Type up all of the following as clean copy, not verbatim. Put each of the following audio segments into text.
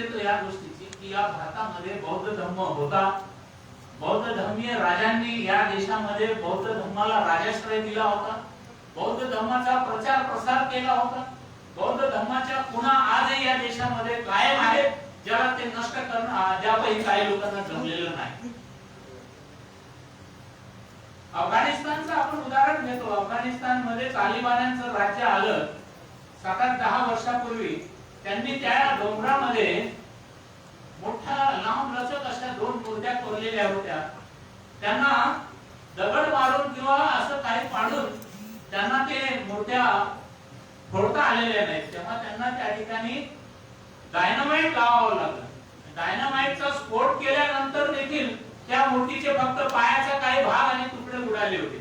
देतो या गोष्टीची की या भारतामध्ये बौद्ध धर्म होता, बौद्ध धर्मीय राजांनी या देशामध्ये बौद्ध धर्माला राजाश्रय दिला होता, बौद्ध धर्माचा प्रचार प्रसार केला होता, बौद्ध धर्माच्या खुणा आजही या देशामध्ये कायम आहेत, ज्याला ते नष्ट करणं अद्यापही काही लोकांना जमलेलं नाही. अफगाणिस्तानचं आपण उदाहरण घेतो. अफगाणिस्तान मध्ये तालिबान्यांचं राज्य आलं 7-10 वर्षापूर्वी. त्यांनी त्या डोंगरामध्ये मोठ्या लांब लचक अशा 2 मूर्त्या कोरलेल्या होत्या. त्यांना दगड मारून किंवा असं काही पाडून त्यांना ते मूर्त्या फोडता आलेल्या नाहीत. तेव्हा त्यांना त्या ठिकाणी डायनामाइट लावावं लागलं. डायनामाइटचा स्फोट केल्यानंतर देखील त्या मूर्तीचे फक्त पायाचा काही भाग आणि तुकडे उडाले होते.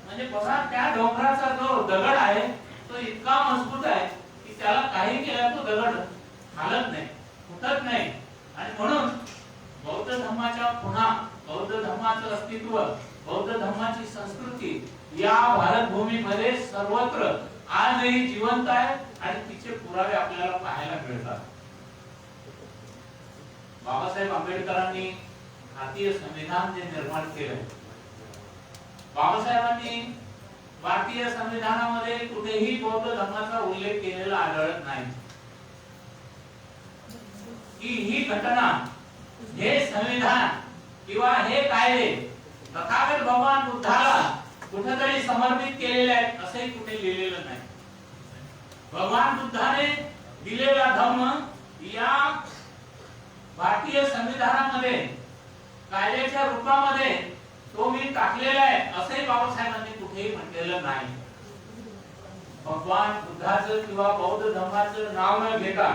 म्हणजे बघा, त्या डोंगराचा जो दगड आहे तो इतका मजबूत आहे की त्याला काही केलं तो दगड हालत नाही, फुटत नाही. आणि म्हणून बौद्ध धर्माच्या खुणा, बौद्ध धर्माचं अस्तित्व, बौद्ध धर्माची संस्कृती या भारत भूमीमध्ये सर्वत्र आजही जिवंत आहे आणि तिचे पुरावे आपल्याला पाहायला मिळतात. बाबासाहेब आंबेडकरांनी भारतीय संविधान जे निर्माण केलं, बाबासाहेबांनी भारतीय संविधानामध्ये कुठेही बौद्ध धर्माचा उल्लेख केलेला आढळत नाही. की ही घटना, हे संविधान किंवा हे कायदे तथागत भगवान बुद्धाला कुठेतरी समर्पित केलेले आहेत असंही कुठे लिहिलेलं नाही. भगवान बुद्धाने दिलेला धर्म या भारतीय संविधानामध्ये कायद्याच्या रूपामध्ये तो मी टाकलेला आहे असंही बाबासाहेबांनी कुठेही म्हटलेलं नाही. भगवान बुद्धाचं किंवा बौद्ध धर्माचं नाव न घेता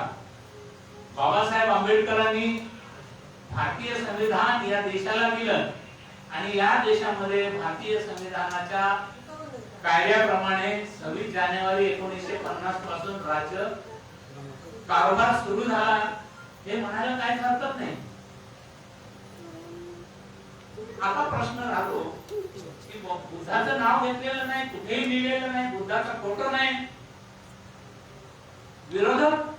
बाबासाहेब आंबेडकरांनी भारतीय संविधान या देशाला दिलं आणि या देशामध्ये भारतीय संविधानाच्या कायद्याप्रमाणे 26 जानेवारी 1950 पासून राज्य कारभार सुरू झाला. हे म्हणायला काहीच हरकत नाही. आता प्रश्न राहतो की बुद्धाचं नाव घेतलेलं नाही, कुठेही लिहिलेलं नाही, बुद्धाचा फोटो नाही. विरोधक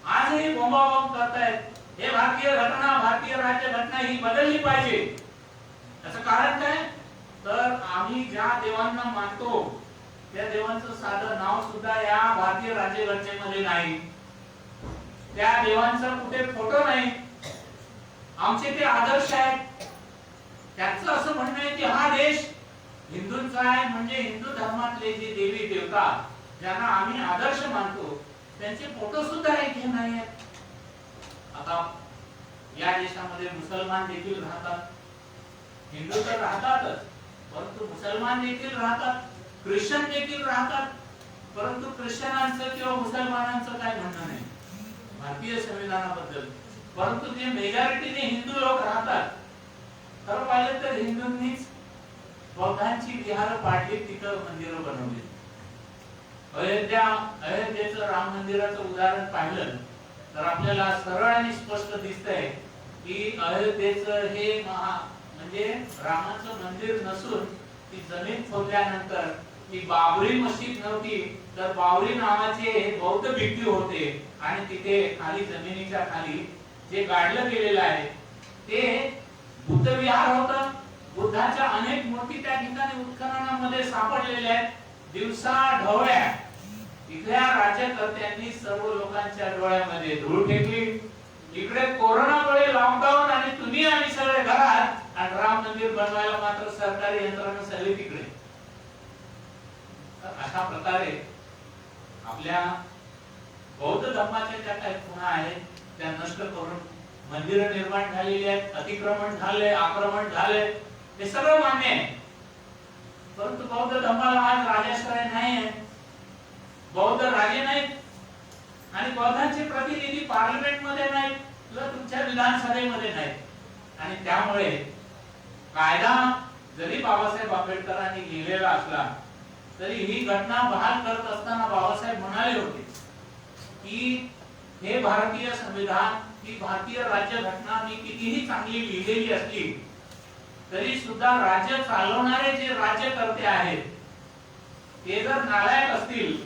आजही बोंबाबोंब करतायत. हे भारतीय घटना, भारतीय राज्य घटना ही बदलली पाहिजे. त्याचं कारण काय? तर आम्ही ज्या देवांना मानतो त्या देवांचं साधं नाव सुद्धा या भारतीय राज्य घटनेमध्ये नाही. त्या देवांचा कुठे फोटो नाही. आमचे ते आदर्श आहेत. त्याचं असं म्हणणं आहे की हा देश हिंदूंचा आहे, म्हणजे हिंदू धर्मातले जे देवी देवता ज्यांना आम्ही आदर्श मानतो त्यांचे फोटो सुद्धा इथे नाही आहेत. आता या देशामध्ये मुसलमान देखील राहतात, हिंदू तर राहतातच, परंतु मुसलमान देखील राहतात, ख्रिश्चन देखील राहतात. परंतु ख्रिश्चनांचं किंवा मुसलमानांचं काय म्हणणं नाही भारतीय संविधानाबद्दल. परंतु जे मेजॉरिटीने हिंदू लोक राहतात, खरं पाहिलं तर हिंदूंनीच बौद्धांची विहार पाडली, तिथं मंदिरं बनवली. अयोध्येचं राम मंदिराचं उदाहरण पाहिलं तर आपल्याला सरळ आणि स्पष्ट दिसतंय की अयोध्येचं हे म्हणजे रामाचं मंदिर नसून ती जमीन खोदल्यानंतर ती बाबरी मशीद नव्हती, तर बावरी नावाचे बौद्ध भिक्खू होते आणि तिथे खाली जमिनीच्या खाली जे गाडलं गेलेलं आहे ते बुद्ध विहार होतं. बुद्धाच्या अनेक मूर्ती त्या ठिकाणी उत्खननामध्ये सापडलेल्या आहेत. दिवसा ढवळ्या इथल्या राज्यकर्त्यांनी सर्व लोकांच्या डोळ्यामध्ये धूळ फेकली. इकडे कोरोनामुळे लॉकडाऊन आणि तुम्ही आम्ही सगळे घरात आणि राम मंदिर बनवायला मात्र सरकारी यंत्रणा सगळी तिकडे. अशा प्रकारे आपल्या बौद्ध धर्माच्या ज्या काही खुणा आहेत त्या नष्ट करून मंदिरं निर्माण झालेली आहेत, अतिक्रमण झाले, आक्रमण झाले, हे सगळं मान्य आहे. परंतु बौद्ध धर्माला आज राजाश्रय नाही आहे, बौद्ध राजे नाहीत आणि बौद्धांचे प्रतिनिधी पार्लमेंट मध्ये नाहीत किंवा तुमच्या विधानसभेमध्ये नाहीत. आणि त्यामुळे कायदा जरी बाबासाहेब आंबेडकरांनी लिहिलेला असला तरी ही घटना बहाल करत असताना बाबासाहेब म्हणाले होते की हे भारतीय संविधान, ही भारतीय राज्य घटना मी कितीही चांगली लिहिलेली असली तरी सुद्धा राज्य चालवणारे जे राज्यकर्ते आहेत ते जर नालायक असतील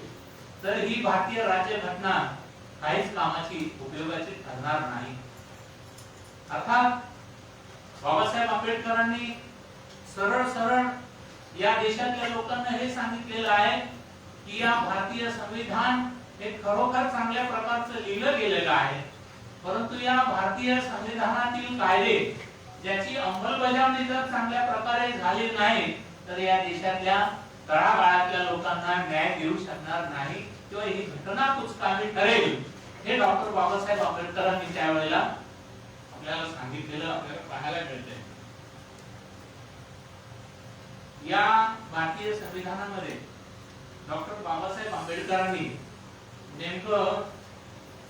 तर ही भारतीय राज्य घटना काहीच कामाची उपयोगाची ठरणार नाही. अर्थात बाबासाहेब आंबेडकरांनी सरळ सरळ या देशातल्या लोकांना हे सांगितलेलं आहे की या भारतीय संविधान हे खरोखर चांगल्या प्रकारचं लिहिलं गेलेलं आहे, परंतु या भारतीय संविधानातील कायदे ज्याची अंमलबजावणी जर चांगल्या प्रकारे झाली नाही तर या देशातल्या तळागाळातल्या लोकांना न्याय देऊ शकणार नाही किंवा ही घटना कुचकामी ठरेल, हे डॉक्टर बाबासाहेब आंबेडकरांनी त्यावेळेला आपल्याला सांगितलेलं आपल्याला पाहायला मिळतंय. या भारतीय संविधानामध्ये डॉक्टर बाबासाहेब आंबेडकरांनी नेमकं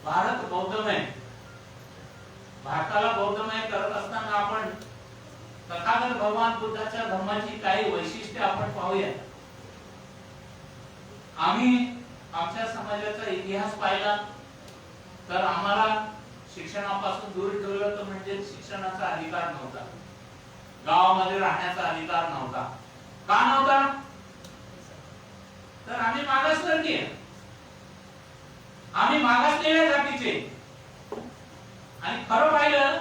भारत बौद्धमय, भारताला बौद्धमय करत असताना आपण तथागत भगवान बुद्धाच्या धर्माची काही वैशिष्ट्ये आपण पाहूया. आम्ही आमच्या समाजाचा इतिहास पाहिला तर आम्हाला शिक्षणापासून दूर ठेवलं तर म्हणजे शिक्षणाचा अधिकार नव्हता, गावामध्ये राहण्याचा अधिकार नव्हता. का नव्हता? तर आम्ही मागासवर्गीय, आम्ही मागासलेल्या जातीचे. आणि खरं पाहिलं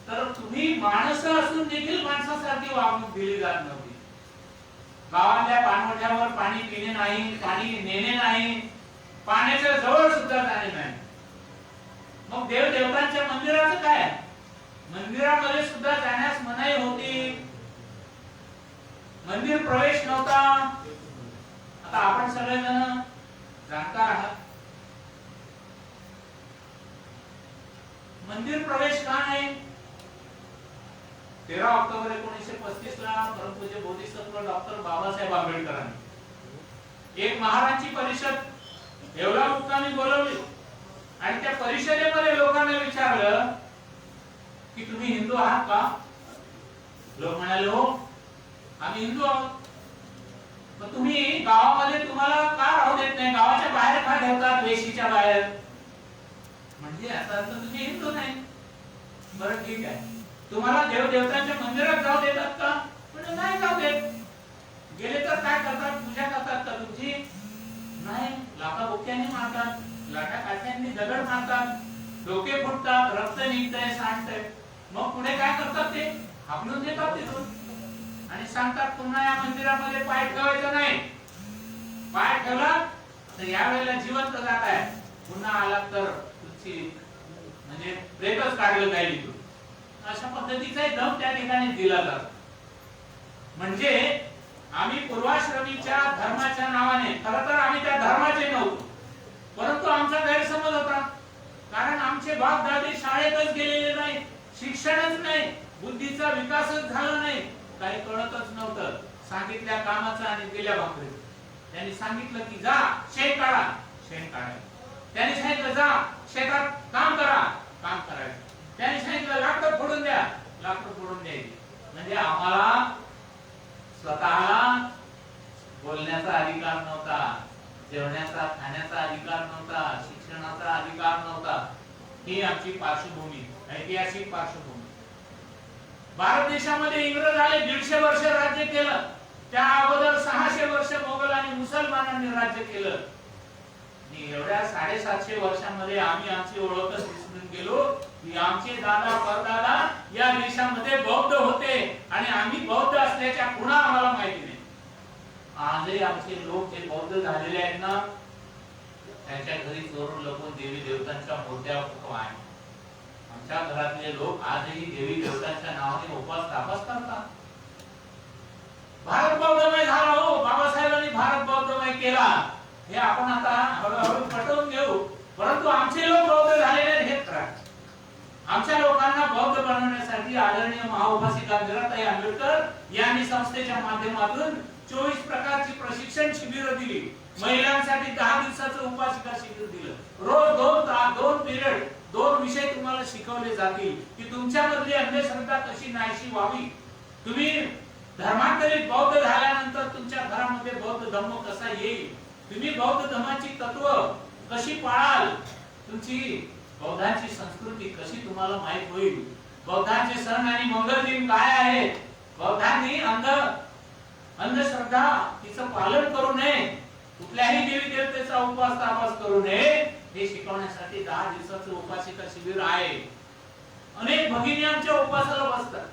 तर तुम्ही माणसं असून देखील माणसासारखी वागणूक दिली जात नव्हती. गावातल्या पाणवठ्यावर पाणी पिणे नाही, पाणी नेणे नाही, पाण्याच्या जवळ सुद्धा जाणे नाही. मग देव देवतांच्या मंदिराचं काय? मंदिरामध्ये सुद्धा जाण्यास मनाई होती, मंदिर प्रवेश नव्हता. आता आपण सगळेजण जाणकार आहात, मंदिर प्रवेश का नाही? 13 ऑक्टोबर 1935 ला परमपूज्य बोधिसत्व डॉक्टर बाबासाहेब आंबेडकरांनी एक महारांची परिषद एवढा मुक्कामी बोलवली आणि त्या परिषदेमध्ये लोकांना विचारलं की तुम्ही हिंदू आहात का? लोक म्हणाले हो, आम्ही हिंदू आहोत. मग तुम्ही गावामध्ये तुम्हाला का राहू देत नाही, गावाच्या बाहेर का ठेवतात, वेशीच्या बाहेर? म्हणजे आता तुम्ही हिंदू नाही. बरं ठीक आहे, तुम्हाला देव देवतांच्या मंदिरात जाऊ देतात का? म्हणजे नाही जाऊ देत. गेले तर काय करतात, पूजा करतात का तुमची? नाही, लाका बुक्क्यांनी मारतात, लाटा काठ्यांनी दगड मारतात, डोके फुटतात, रक्त निघतंय, सांडतंय. मग पुढे काय करतात? ते हाकलून देतात तिथून आणि सांगतात पुन्हा या मंदिरामध्ये पाय ठेवायचा नाही. पाय ठेवला तर या वेळेला जिवंत जात आहे, पुन्हा आला तर तुमची म्हणजे प्रेतच काढलं जाईल इथून. अशा पद्धतीचा दम त्या ठिकाणी दिला जातो. म्हणजे आम्ही पूर्वाश्रमीच्या धर्माच्या नावाने, खरं तर आम्ही त्या धर्माचे नव्हतो, परंतु आमचा गैरसमज होता. कारण आमचे बाप दादे शाळेतच गेलेले नाही, शिक्षणच नाही, बुद्धीचा विकासच झाला नाही, काही कळतच नव्हतं. सांगितल्या कामाचं आणि दिल्या भाकरी. त्यांनी सांगितलं की जा शेण काढा, शेण काढायचं. त्यांनी सांगितलं जा शेतात काम करा, काम करायचं. त्यांनी सांगितलं लाकूड फोडून द्या, लाकूड फोडून द्यायचे. म्हणजे आम्हाला स्वतःला बोलण्याचा अधिकार नव्हता, जेवण्याचा खाण्याचा अधिकार नव्हता, शिक्षणाचा अधिकार नव्हता. ही आमची पार्श्वभूमी, ऐतिहासिक पार्श्वभूमी. भारत देशामध्ये इंग्रज आले, 150 वर्ष राज्य केलं. त्या अगोदर 600 वर्ष मोगल आणि मुसलमानांनी राज्य केलं. एवढ्या 750 वर्षांमध्ये आम्ही आमची ओळखच विसरून गेलो की आमचे दादा परदादा या देशामध्ये बौद्ध होते आणि आम्ही बौद्ध असल्याच्या खुणा आम्हाला माहिती नाही. आजही आमचे लोक जे बौद्ध झालेले आहेत ना, त्यांच्या घरी चोरून लपून देवी देवतांच्या मूर्त्या फोटो आहेत. आमच्या घरातले लोक आजही देवी देवतांच्या नावाने उपवास तापस करतात. भारत बौद्धमय झाला हो, बाबासाहेबांनी भारत बौद्धमय केला, हे आपण आता हळूहळू पटवून घेऊ. परंतु आमचे लोक बौद्ध झालेले हे खरं. आमच्या लोकांना बौद्ध बनवण्यासाठी आदरणीय महाउपासिका मीराताई आंबेडकर यांनी संस्थेच्या माध्यमातून 24 प्रकारची प्रशिक्षण शिबिर दिली. महिलांसाठी 10 दिवसाचं उपासिका शिबिर दिलं. रोज 2 तास 2 पिरियड 2 विषय तुम्हाला शिकवले जातील की तुमच्यामधली अंधश्रद्धा कशी नाहीशी व्हावी. तुम्ही धर्मांतरित बौद्ध झाल्यानंतर तुमच्या घरामध्ये बौद्ध धर्म कसा येईल, तुम्ही बौद्ध धर्माची तत्व कशी पाळाल, तुमची बौद्धांची संस्कृती कशी तुम्हाला माहित होईल, बौद्धांचे सण आणि मंगल दिन काय आहेत, बौद्धांनी अंधश्रद्धा तिचं पालन करू नये, कुठल्याही देवी देवतेचा उपवास तापास करू नये, हे शिकवण्यासाठी 10 दिवसाचं उपासिका शिबिर आहे. अनेक भगिनी आमच्या उपवासाला बसतात.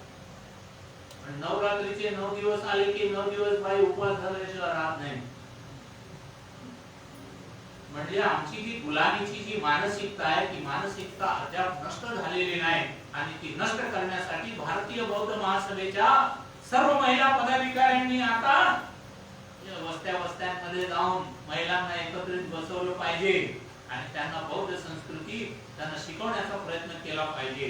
पण नवरात्रीचे 9 दिवस आले की 9 दिवस बाई उपवास धरल्याशिवाय राहत नाही. म्हणजे आमची जी गुलामीची जी मानसिकता आहे ती मानसिकता अद्याप नष्ट झालेली नाही आणि ती नष्ट करण्यासाठी भारतीय बौद्ध महासभेच्या सर्व महिला पदाधिकाऱ्यांनी आता वस्त्यांमध्ये जाऊन महिलांना एकत्रित बसवलं पाहिजे आणि त्यांना बौद्ध संस्कृती त्यांना शिकवण्याचा प्रयत्न केला पाहिजे.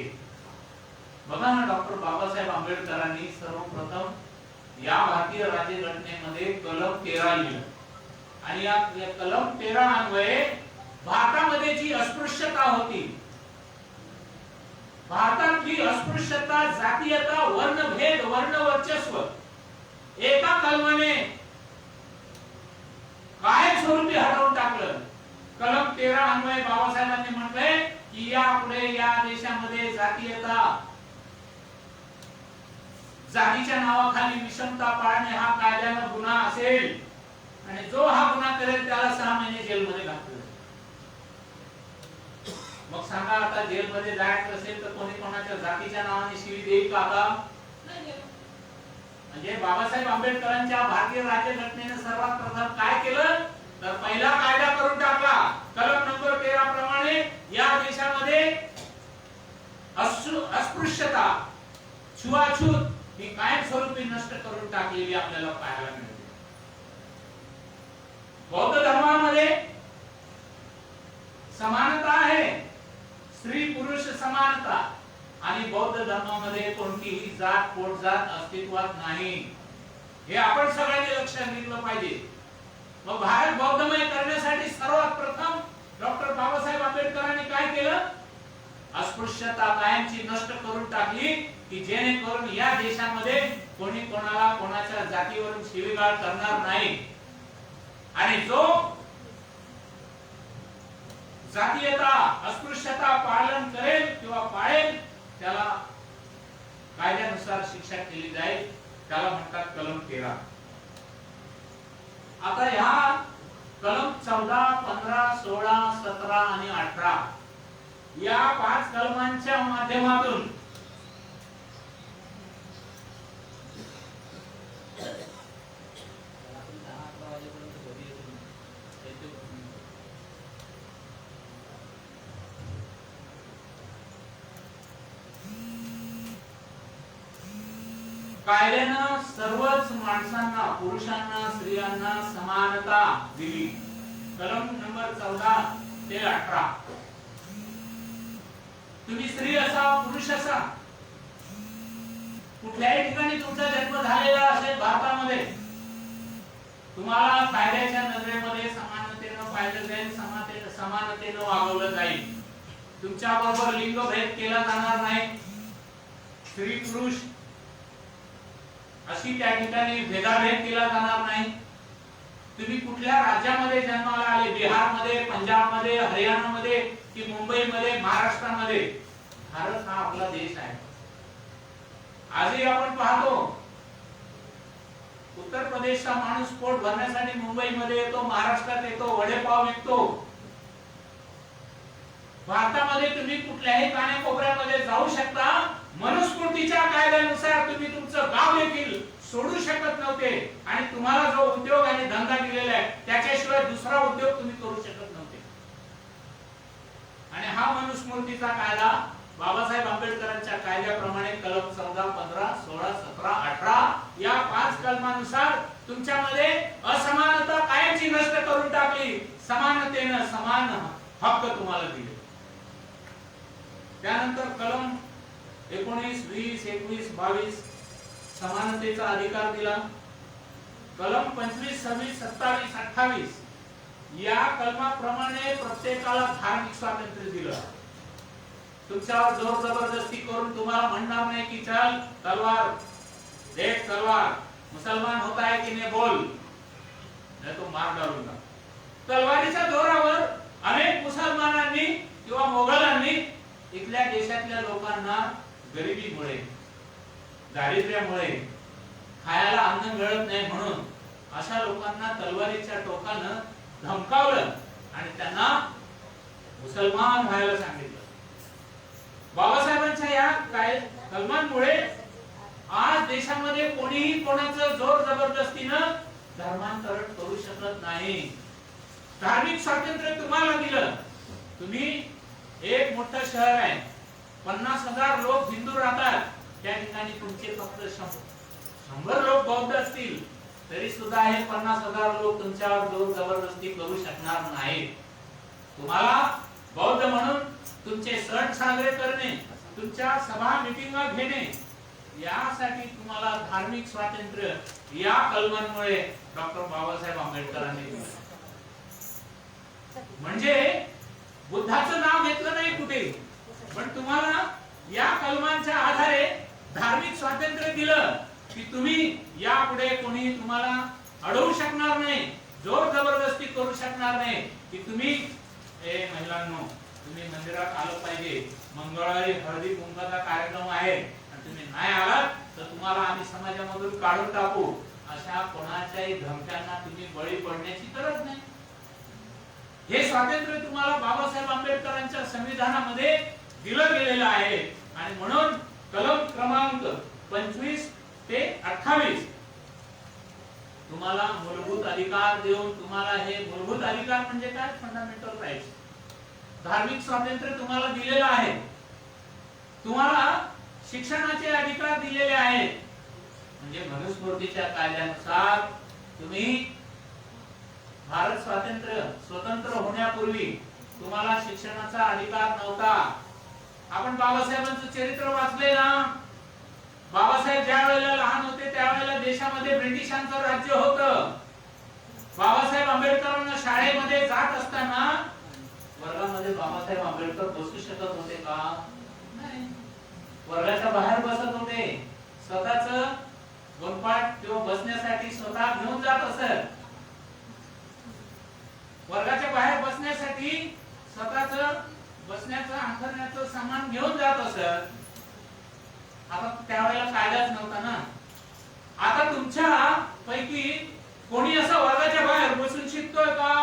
बघा ना, डॉक्टर बाबासाहेब आंबेडकरांनी सर्वप्रथम या भारतीय राज्यघटनेमध्ये कलम 13 लिहिलं आणि या कलम 13 अन्वये भारतामध्ये जी अस्पृश्यता होती, भारतातली अस्पृश्यता, जातीयता, वर्णभेद, वर्णवर्चस्व एका कलमाने कायमस्वरूपी हटवून टाकलं. कलम 13 अन्वये बाबासाहेबांनी म्हटलंय की यापुढे या देशामध्ये जातीयता, जातीच्या नावाखाली विषमता पाळणे हा कायद्यानं गुन्हा असेल आणि जो हा गुन्हा करेल त्याला 6 महिने जेलमध्ये घातलं. मग सांगा, आता जेलमध्ये जायचं असेल तर कोणी कोणाच्या जातीच्या नावाने शिवी देईल का? आता नाही. म्हणजे बाबासाहेब आंबेडकरांच्या भारतीय राज्यघटनेने सर्वात प्रथम काय केलं तर पहिला कायदा करून टाकला. कलम नंबर 13 प्रमाणे या देशामध्ये अस्पृश्यता, छुआछूत ही कायमस्वरूपी नष्ट करून टाकलेली आपल्याला पाहायला मिळते. बौद्ध धर्मामध्ये समानता आहे, स्त्री पुरुष समानता, आणि बौद्ध धर्मामध्ये कोणतीही जात पोटजात अस्तित्वात नाही. हे आपण सगळ्यांनी लक्षात घेतलं पाहिजे. मग भारत बौद्धमय करण्यासाठी सर्वात प्रथम डॉक्टर बाबासाहेब आंबेडकरांनी काय केलं? अस्पृश्यता कायमची नष्ट करून टाकली की जेणेकरून या देशामध्ये कोणी कोणाला कोणाच्या जातीवरून शिवीगाळ करणार नाही आणि जो जातीयता, अस्पृश्यता पालन करेल किंवा पाळेल त्याला कायद्यानुसार शिक्षा केली जाईल. त्याला म्हणतात कलम 13. आता ह्या कलम 14, 15, 16, 17 आणि 18 या 5 कलमांच्या माध्यमातून कायद्यानं सर्वच माणसांना, पुरुषांना, स्त्रियांना समानता दिली. कलम नंबर 14 ते 18. तुम्ही स्त्री असा, पुरुष असा, कुठल्याही ठिकाणी तुमचा जन्म झालेला असेल भारतामध्ये, तुम्हाला कायद्याच्या नजरेमध्ये समानतेनं पाहिलं जाईल, समानतेनं वागवलं जाईल. तुमच्या बरोबर लिंगभेद केला जाणार नाही. स्त्री पुरुष अशी त्या ठिकाणी भेदाभेद केला जाणार नाही. तुम्ही कुठल्या राज्यामध्ये जन्माला आले, बिहारमध्ये, पंजाबमध्ये, हरियाणामध्ये की मुंबईमध्ये, महाराष्ट्रामध्ये, भारत हा आपला देश आहे. आजही आपण पाहतो उत्तर प्रदेशचा माणूस पोट भरण्यासाठी मुंबईमध्ये येतो, महाराष्ट्रात येतो, वडेपाव विकतो. भारतामध्ये तुम्ही कुठल्याही कानाकोपऱ्यामध्ये जाऊ शकता. मनुस्मृतीच्या कायद्यानुसार तुम्ही तुमचं गाव देखील सोडू शकत नव्हते आणि तुम्हाला जो उद्योग आणि धंदा दिलेला आहे त्याच्याशिवाय दुसरा उद्योग तुम्ही करू शकत नव्हते. आणि हा मनुस्मृतीचा कायदा बाबासाहेब आंबेडकरांच्या कायद्याप्रमाणे कलम 14, 15, 16, 17, 18 या 5 कलमानुसार तुमच्यामध्ये असमानता कायमची नष्ट करून टाकली. समानतेनं समान हक्क तुम्हाला दिले. त्यानंतर कलम 19, 20, 21, 22 समानतेचा अधिकार दिला. कलम 25, 26, 27, 28 या कलमाप्रमाणे प्रत्येकाला धार्मिक स्वातंत्र्य दिलं. तुमच्यावर जोर जबरदस्ती करून तुम्हाला म्हणणार नाही की चल तलवार देख, तलवार मुसलमान होता है कि नहीं बोल, नहीं तो मार डालूंगा. तलवारीच्या जोरावर अनेक मुसलमानांनी किंवा मोगलांनी इथल्या देशातल्या लोकांना गरिबीमुळे, दारिद्र्यामुळे, खायला अन्न मिळत नाही म्हणून अशा लोकांना तलवारीच्या टोकानं धमकावलं आणि त्यांना मुसलमान व्हायला सांगितलं. बाबासाहेबांच्या या काय कलमांमुळे आज देशामध्ये कोणीही कोणाचं जोर जबरदस्तीनं धर्मांतरण करू शकत नाही. धार्मिक स्वातंत्र्य तुम्हाला दिलं. तुम्ही एक मोठं शहर आहे, 50,000 लोक हिंदू राहतात, त्या ठिकाणी तुमचे फक्त 100 लोक बौद्ध असतील तरी सुद्धा हे 50,000 लोक तुमच्यावर जोर जबरदस्ती करू शकणार नाहीत. तुम्हाला बौद्ध म्हणून तुमचे सण साजरे करणे, तुमच्या सभा मिटिंगा घेणे, यासाठी तुम्हाला धार्मिक स्वातंत्र्य या कलमांमुळे डॉक्टर बाबासाहेब आंबेडकरांनी दिलं. म्हणजे बुद्धाचं नाव घेतलं नाही कुठे, पण तुम्हाला या कलमांच्या आधारे धार्मिक स्वातंत्र्य दिलं की तुम्ही यापुढे कोणी तुम्हाला अडवू शकणार नाही, जोर जबरदस्ती करू शकणार नाही की तुम्ही महिलांनो तुम्ही मंदिरात आलं पाहिजे, मंगळवारी हळदी कुंकवाचा कार्यक्रम आहे आणि तुम्ही नाही आलात तर तुम्हाला आम्ही समाजामधून काढून टाकू, अशा कोणाच्याही धमक्यांना तुम्ही बळी पडण्याची गरज नाही. हे स्वातंत्र्य तुम्हाला बाबासाहेब आंबेडकरांच्या संविधानामध्ये दिलं गेलेलं आहे. आणि म्हणून कलम क्रमांक 25 ते 28 तुम्हाला मूलभूत अधिकार देऊन, तुम्हाला हे मूलभूत अधिकार म्हणजे काय, फंडामेंटल राईट्स, धार्मिक स्वातंत्र्य तुम्हाला दिलेलं आहे. तुम्हाला शिक्षणाचे अधिकार दिलेले आहेत. म्हणजे मनुस्मृतीच्या कायद्यानुसार तुम्ही भारत स्वतंत्र होण्यापूर्वी तुम्हाला शिक्षणाचा अधिकार नव्हता. आपण बाबासाहेबांचं चरित्र वाचले ना. बाबासाहेब ज्या वेळेला लहान होते त्यावेळेला देशामध्ये ब्रिटिशांचं राज्य होतं. बाबासाहेब आंबेडकरांना शाळेमध्ये जात असताना वर्गामध्ये बाबासाहेब आंबेडकर बसू शकत होते का? नाही. वर्गाच्या बाहेर बसत होते. स्वतःच गोंपाट किंवा बसण्यासाठी स्वतः घेऊन जात असत. वर्गाच्या बाहेर बसण्यासाठी स्वतःच बसण्याचं अंथरण्याचं सामान घेऊन जात असत. आता त्यावेळेला कायदाच नव्हता ना. आता तुमच्या पैकी कोणी असं वर्गाच्या बाहेर बसून शिकतोय का?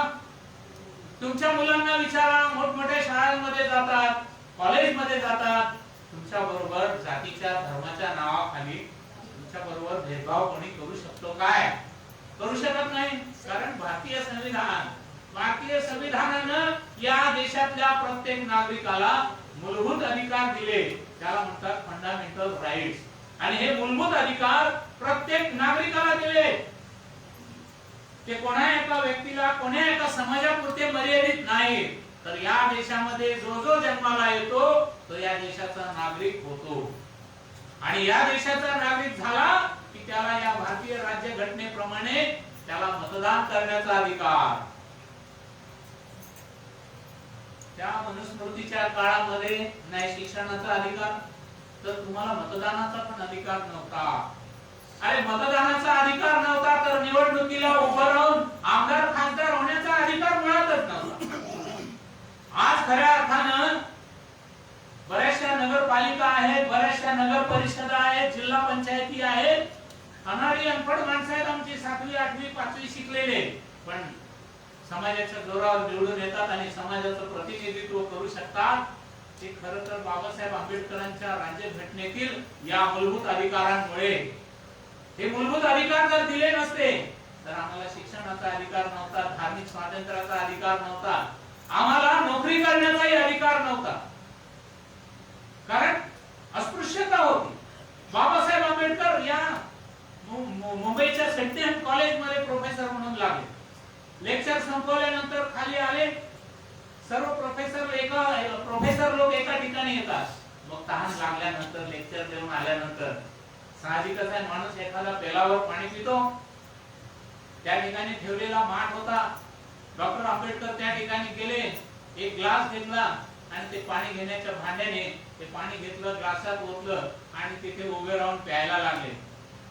तुमच्या मुलांना विचारा, मोठमोठ्या शाळांमध्ये जातात, कॉलेजमध्ये जातात, तुमच्या बरोबर जातीच्या धर्माच्या नावाखाली तुमच्या बरोबर भेदभाव कोणी करू शकतो काय? करू शकत नाही. कारण भारतीय संविधानानं या देशातल्या प्रत्येक नागरिकाला मूलभूत अधिकार दिले, त्याला म्हणतात फंडामेंटल राईट्स. आणि हे मूलभूत अधिकार प्रत्येक नागरिकाला दिले. ते कोणा एका व्यक्तीला, कोणा एका समाजापुरते मर्यादित नाही, तर या देशामध्ये जो जो जन्माला येतो तो या देशाचा नागरिक होतो. आणि या देशाचा नागरिक झाला की त्याला या भारतीय राज्यघटनेप्रमाणे त्याला मतदान करण्याचा अधिकार. त्या मनुस्मृतीच्या काळामध्ये नाही शिक्षणाचा अधिकार, तर तुम्हाला मतदानाचा पण अधिकार नव्हता. अरे मतदानाचा अधिकार नव्हता तर निवडणुकीला उभं राहून आमदार खासदार होण्याचा अधिकार मिळतच नव्हता. आज खऱ्या अर्थानं बऱ्याचशा नगरपालिका आहेत, बऱ्याचशा नगर परिषदा आहेत, जिल्हा पंचायती आहेत. अनाडी अनपढ माणसं आहेत आमची, 7वी 8वी 5वी शिकलेले, पण समाजाच्या जोरावर निवडून येतात आणि समाजाचं प्रतिनिधित्व करू शकतात. ते खरं तर बाबासाहेब आंबेडकरांच्या राज्यघटनेतील या मूलभूत अधिकारांमुळे. हे मूलभूत अधिकार जर दिले नसते तर आम्हाला शिक्षणाचा अधिकार नव्हता, धार्मिक स्वातंत्र्याचा अधिकार नव्हता, आम्हाला नोकरी करण्याचाही अधिकार नव्हता. कारण अस्पृश्यता होती. बाबासाहेब आंबेडकर या मुंबईच्या सेंट कॉलेजमध्ये प्रोफेसर म्हणून लागले. लेक्चर संपवल्यानंतर खाली आले. सर्व प्रोफेसर लोक एका ठिकाणी येतात. मग तहान लागल्यानंतर लेक्चर देऊन आल्यानंतर साहजिकच आहे, माणूस एखादा पेलावर पाणी पितो. त्या ठिकाणी ठेवलेला माठ होता. डॉक्टर आंबेडकर त्या ठिकाणी गेले, एक ग्लास घेतला आणि ते पाणी घेण्याच्या भांड्याने ते पाणी घेतलं, ग्लासात ओतलं आणि तिथे उभे राहून प्यायला लागले.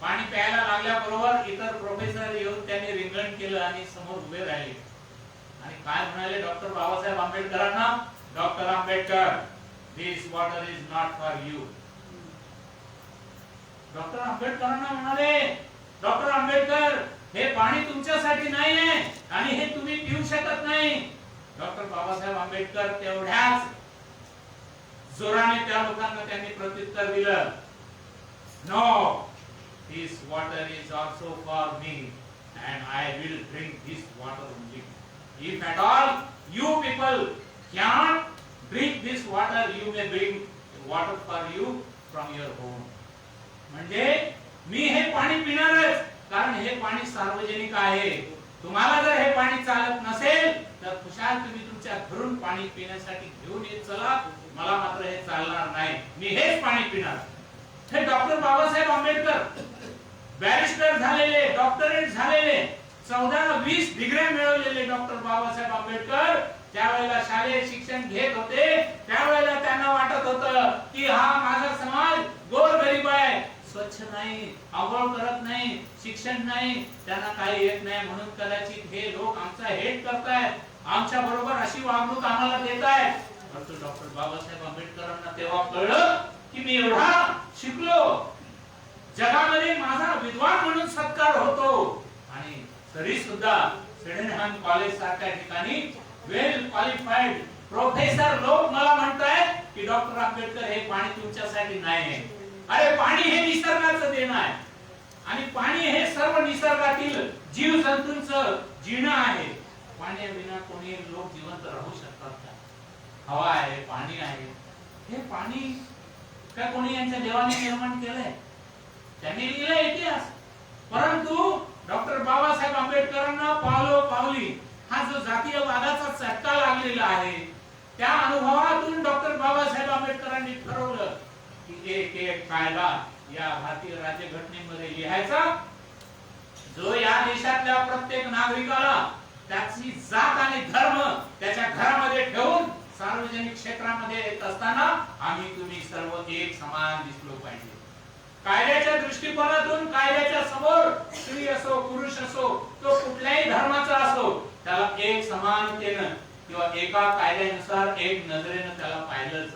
पाणी प्यायला लागल्याबरोबर इतर प्रोफेसर येऊन त्यांनी रिंगण केलं आणि समोर उभे राहिले आणि काय म्हणाले डॉक्टर बाबासाहेब आंबेडकरांना, doctor Ambedkar, this water is not for you. Doctor आंबेडकरांना म्हणाले, डॉक्टर आंबेडकर, हे पाणी तुमच्यासाठी नाहीये आणि हे तुम्ही पिऊ शकत नाही. डॉक्टर बाबासाहेब आंबेडकर तेवढ्याच जोराने त्या लोकांना त्यांनी प्रत्युत्तर दिलं, no, this water is also for me and I will drink this water only. If at all you people can't drink this water, you may bring water for you from your home. म्हणजे मी हे पाणी पिणारच, कारण हे पाणी सार्वजनिक आहे. तुम्हाला जर हे पाणी चालत नसेल तर खुशाल तुम्ही तुमच्या घरून पाणी पिण्यासाठी घेऊन येत चला, मला मात्र हे चालणार नाही, मी हेच पाणी पिणार. हे डॉक्टर बाबासाहेब आंबेडकर बॅरिस्टर झालेले, डॉक्टरेट झालेले, 14-20 डिग्र्या मिळवलेले डॉक्टर बाबासाहेब आंबेडकर त्यावेळेला शालेय शिक्षण घेत होते. त्यावेळेला त्यांना वाटत होतं की हा माझा समाज गोरगरीब आहे, स्वच्छ नाही, आंघोळ करत नाही, शिक्षण नाही, त्यांना काही येत नाही, म्हणून कदाचित हे लोक आमचा हेट करतायत, आमच्या बरोबर अशी वागणूक आम्हाला देतायत. परंतु डॉक्टर बाबासाहेब आंबेडकरांना तेव्हा कळलं की मी एवढा शिकलो, जगामध्ये माझा विद्वान म्हणून सत्कार होतो, आणि तरी सुद्धा सिडनहॅम कॉलेज सारख्या ठिकाणी वेल क्वालिफाईड प्रोफेसर लोक मला म्हणतायत की डॉक्टर आंबेडकर हे पाणी तुमच्यासाठी नाही आहे. अरे पाणी हे निसर्गाचं देणं आहे, आणि पाणी हे सर्व निसर्गातील जीव जंतूंचं जीणं आहे. पाण्याविना कोणी लोक जिवंत राहू शकतात का? हवा आहे, पाणी आहे, हे पाणी काय कोणी यांच्या देवाने निर्माण केलंय? त्यांनी लिहिलं इतिहास. परंतु डॉक्टर बाबासाहेब आंबेडकरांना पावलोपावली हा जो जातीयवादाचा चटका लागलेला आहे, त्या अनुभवातून डॉक्टर बाबासाहेब आंबेडकरांनी ठरवलं की एक एक कायदा या भारतीय राज्यघटनेमध्ये लिहायचा, जो या देशातल्या प्रत्येक नागरिकाला त्याची जात आणि धर्म त्याच्या घरामध्ये ठेवून सार्वजनिक क्षेत्रामध्ये येत असताना आम्ही तुम्ही सर्व एक समान दिसलो पाहिजे. कायद्याच्या दृष्टिकोनातून कायद्याच्या समोर स्त्री असो, पुरुष असो, तो कुठल्याही धर्माचा असो, त्याला एक समानतेनं किंवा एका कायद्यानुसार एक नजरेनं त्याला पाहिलं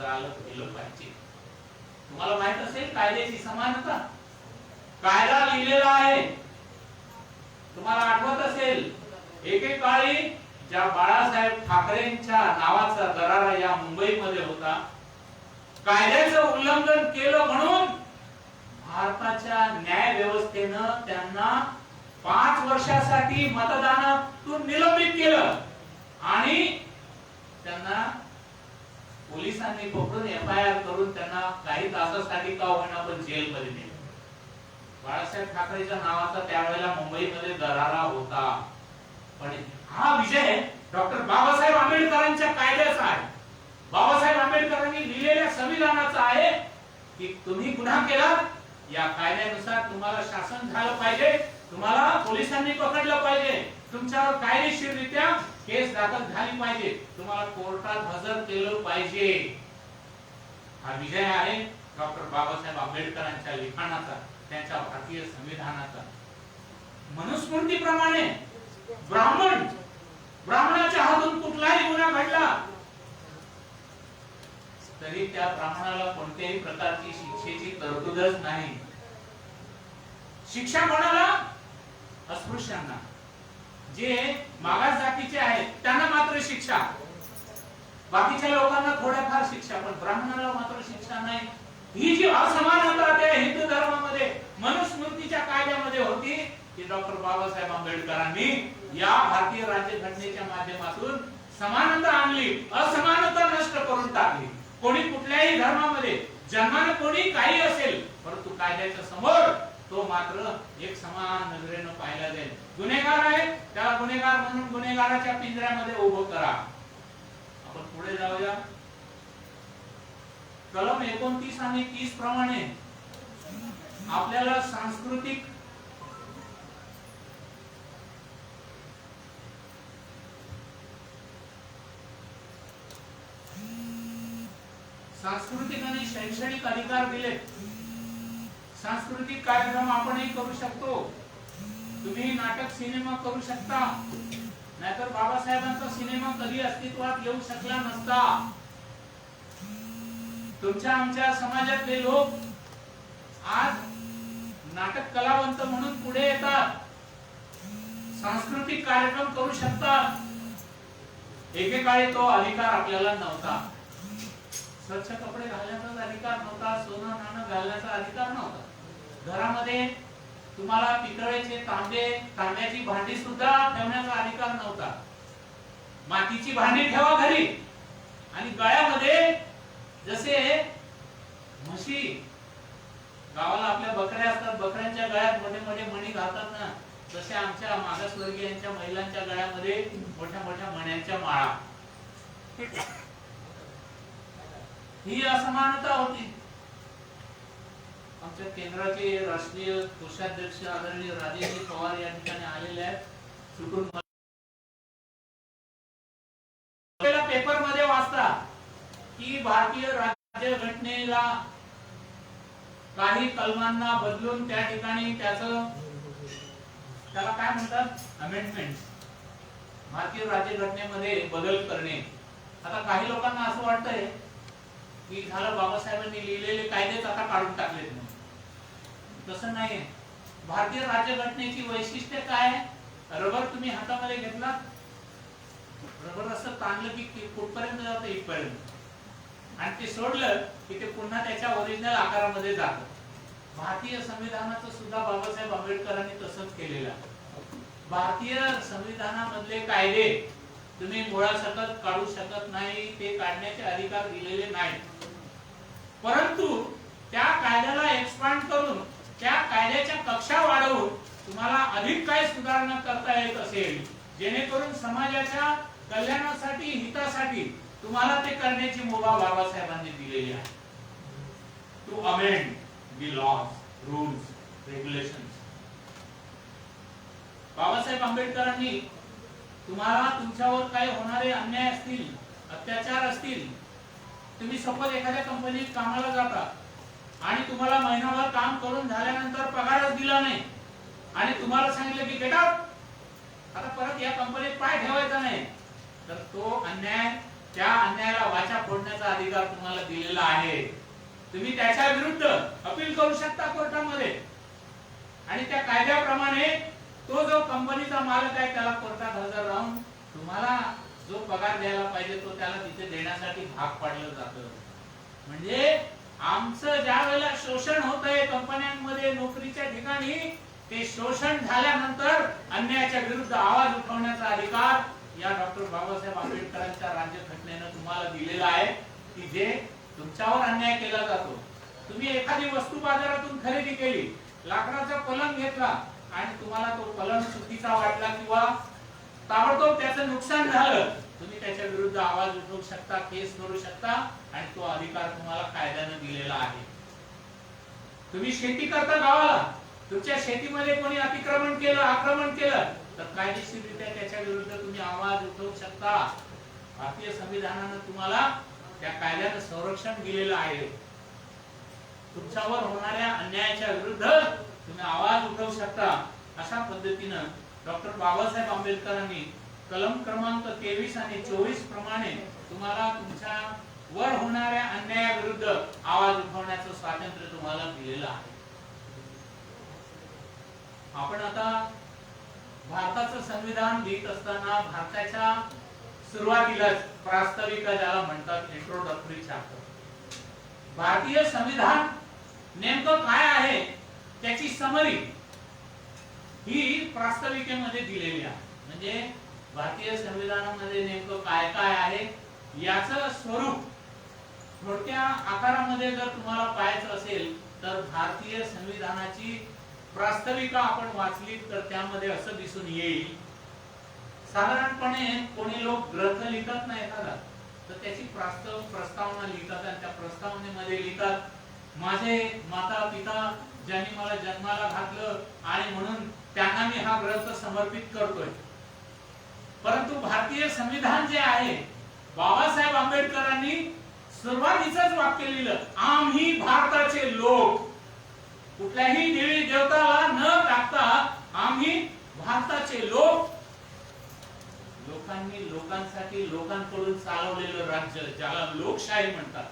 गेलं पाहिजे. तुम्हाला माहित असेल कायद्याची समानता, कायदा लिहिलेला आहे. तुम्हाला आठवत असेल एकेकाळी ज्या बाळासाहेब ठाकरेंच्या नावाचा दरारा या मुंबईमध्ये होता, कायद्याचं उल्लंघन केलं म्हणून भारताच्या न्याय व्यवस्थेनं त्यांना 5 वर्षासाठी मतदानातून निलंबित केलं, आणि त्यांना पोलिसांनी पकडून FIR करून त्यांना काही तासासाठी का होईना पण जेलमध्ये नेलं. बाळासाहेब ठाकरेच्या नावाचा त्यावेळेला मुंबईमध्ये दरारा होता. पण हा विजय डॉक्टर बाबासाहेब आंबेडकरांच्या कायद्याचा आहे, बाबासाहेब आंबेडकरांनी लिहिलेल्या संविधानाचा आहे की तुम्ही गुन्हा केला, या कायद्यानुसार तुम्हाला शासन झालं पाहिजे, तुम्हाला पोलिसांनी पकडलं पाहिजे, तुमच्यावर कायदेशीररित्या केस दाखल झाली पाहिजे, तुम्हाला कोर्टात हजर केलं पाहिजे. हा विजय आहे डॉक्टर बाबासाहेब आंबेडकरांच्या लिखाणाचा, त्यांच्या भारतीय संविधानाचा. मनुस्मृतीप्रमाणे ब्राह्मणाच्या हातून कुठलाही गुन्हा घडला तरी त्या ब्राह्मणाला कोणत्याही प्रकारची शिक्षेची तरतूदच नाही. शिक्षा कोणाला? अस्पृश्यांना, जे मागास जातीचे आहेत त्यांना मात्र शिक्षा, बाकीच्या लोकांना थोड्याफार शिक्षा, पण ब्राह्मणाला मात्र शिक्षा नाही. ही जी असमानता त्या हिंदू धर्मामध्ये मनुस्मृतीच्या कायद्यामध्ये होती, ती डॉक्टर बाबासाहेब आंबेडकरांनी या भारतीय राज्यघटनेच्या माध्यमातून समानता आणली, असमानता नष्ट करून टाकली. कोणी कुठल्याही धर्मामध्ये जन्माने कोणी काही असेल, परंतु कायद्याच्या समोर तो मात्र एक समान नजरेनं पाहिला जाईल. गुन्हेगार आहे त्याला गुन्हेगार म्हणून गुन्हेगाराच्या पिंजऱ्यामध्ये उभं करा. आपण पुढे जाऊया. कलम 29 आणि 30 प्रमाणे आपल्याला सांस्कृतिक आणि शैक्षणिक अधिकार दिले. सांस्कृतिक कार्यक्रम आपणही करू शकतो, तुम्ही नाटक सिनेमा करू शकता, नाहीतर बाबासाहेबांचा सिनेमा कधी अस्तित्वात येऊ शकला नसता. तुमच्या आमच्या समाजातले लोक आज नाटक कलावंत म्हणून पुढे येतात, सांस्कृतिक कार्यक्रम करू शकतात. एकेकाळी तो अधिकार आपल्याला नव्हता. स्वच्छ कपडे घालण्याचा अधिकार नव्हता, सोनं नाणं घालण्याचा अधिकार नव्हता. घरामध्ये तुम्हाला पितळेचे तांब्याची भांडी सुद्धा ठेवण्याचा अधिकार नव्हता. मातीची भांडी ठेवा घरी. आणि गळ्यामध्ये जसे म्हशी गावाला आपल्या बकऱ्या असतात, बकऱ्यांच्या गळ्यात मोठे मोठे मणी घालतात ना, तसे आमच्या मागासवर्गीयांच्या महिलांच्या गळ्यामध्ये मोठ्या मोठ्या मण्यांच्या माळा. ही असमानता होती. आमच्या केंद्राचे राष्ट्रीय कोषाध्यक्ष आदरणीय राजेश पवार या ठिकाणी आलेले आहेत. सुटून पेपर मध्ये वाचता की भारतीय राज्यघटनेला काही कलमांना बदलून त्या ठिकाणी त्याला काय म्हणतात, अमेंडमेंट, भारतीय राज्यघटनेमध्ये बदल करणे. आता काही लोकांना असं वाटतंय की झालं, बाबासाहेबांनी लिहिलेले कायदेच आता काढून टाकलेत. तसं नाही. भारतीय राज्यघटनेची वैशिष्ट्य काय? रबर तुम्ही हातामध्ये घेतला, रबर असं ताणलं की कुठपर्यंत जातं, इथपर्यंत, आणि ते सोडलं की ते पुन्हा त्याच्या ओरिजिनल आकारामध्ये जातं. भारतीय संविधानाचं सुद्धा बाबासाहेब आंबेडकरांनी तसंच केलेलं. भारतीय संविधानामधले कायदे तुम्ही मुळासकट काढू शकत नाही, ते काढण्याचे अधिकार दिलेले नाहीत. परंतु त्या कायद्याला एक्सपांड करून, त्या कायद्याच्या कक्षा वाढवून तुम्हाला अधिक काय सुधारणा करता येत असेल, जेणेकरून समाजाच्या कल्याणासाठी, हितासाठी तुम्हाला ते करण्याची मुभा बाबासाहेबांनी दिलेली आहे. To amend the laws, rules, regulations. Babasaheb आंबेडकरांनी तुम्हाला तुमच्यावर काही होणारे अन्याय असतील, अत्याचार असतील, तुम्ही सपोज एखाद्या कंपनीत कामाला जाता आणि तुम्हाला महिनाभर काम करून झाल्यानंतर पगारच दिला नाही आणि तुम्हाला सांगितलं की गेट आउट, आता परत या कंपनीत पाय ठेवायचा नाही, तर तो अन्याय, त्या अन्यायाला वाचा फोडण्याचा अधिकार तुम्हाला दिलेला आहे. तुम्ही त्याच्या विरुद्ध अपील करू शकता कोर्टामध्ये, आणि त्या कायद्याप्रमाणे तो जो कंपनीचा मालक आहे त्याला कोर्टात हजर राहून तुम्हाला जो पगार द्यायला पाहिजे तो त्याला तिथे देण्यासाठी भाग पाडलं जातं. म्हणजे आमचं ज्या वेळेला शोषण होतंय कंपन्यांमध्ये, नोकरीच्या ठिकाणी, ते शोषण झाल्यानंतर अन्यायाच्या विरुद्ध आवाज उठवण्याचा अधिकार या डॉक्टर बाबासाहेब आंबेडकरांच्या राज्यघटनेनं तुम्हाला दिलेला आहे, की जे तुमच्यावर अन्याय केला जातो. तुम्ही एखादी वस्तू बाजारातून खरेदी केली, लाकडाचा पलंग घेतला आणि तुम्हाला तो पलंग चुकीचा वाटला किंवा ताबडतोब त्याचं नुकसान झालं, तुम्ही त्याच्या विरुद्ध आवाज उठवू शकता, केस करू शकता, आणि तो अधिकार तुम्हाला कायद्याने दिलेला आहे. तुम्ही शेती करता गावाला, तुमच्या शेतीमध्ये कोणी अतिक्रमण केलं, आक्रमण केलं, तर कायदेशीररित्या त्याच्या विरुद्ध तुम्ही आवाज उठवू शकता. भारतीय संविधानानं तुम्हाला त्या कायद्याचं संरक्षण दिलेलं आहे. तुमच्यावर होणाऱ्या अन्यायाच्या विरुद्ध तुम्ही आवाज उठवू शकता. अशा पद्धतीनं डॉक्टर बाबासाहेब आंबेडकरांनी कलम क्रमांक 23 आणि 24 प्रमाणे तुम्हाला तुमच्या वर होणाऱ्या अन्यायाविरुद्ध आवाज उठवण्याचं स्वातंत्र्य तुम्हाला दिलेलं आहे. आपण आता भारताचं संविधान लिहित असताना भारताच्या सुरुवातीलाच प्रास्ताविका ज्याला म्हणतात, इंट्रोडक्टरी चॅप्टर, भारतीय संविधान नेमकं काय आहे त्याची समरी ही प्रास्ताविकेमध्ये दिलेली आहे. म्हणजे भारतीय संविधानामध्ये नेमकं काय काय आहे याचं स्वरूप थोडक्या आकारामध्ये जर तुम्हाला पाहायचं असेल तर भारतीय संविधानाची प्रास्ताविका आपण वाचली तर त्यामध्ये असं दिसून येईल. साधारणपणे कोणी लोक ग्रंथ लिहितात ना एखादा, तर त्याची प्रस्तावना लिहितात आणि त्या प्रस्तावनेमध्ये लिहितात, माझे माता पिता ज्यांनी मला जन्माला घातलं आणि म्हणून त्यांना मी हा ग्रंथ समर्पित करतोय. परंतु भारतीय संविधान जे आहे, बाबासाहेब आंबेडकरांनी सुरुवातीचंच वाक्य लिहिलं, आम्ही भारताचे लोक. कुठल्याही देवी देवताला न टाकता आम्ही भारताचे लोक. लोकांनी लोकांसाठी, लोकांकडून चालवलेलं राज्य, ज्याला लोकशाही म्हणतात,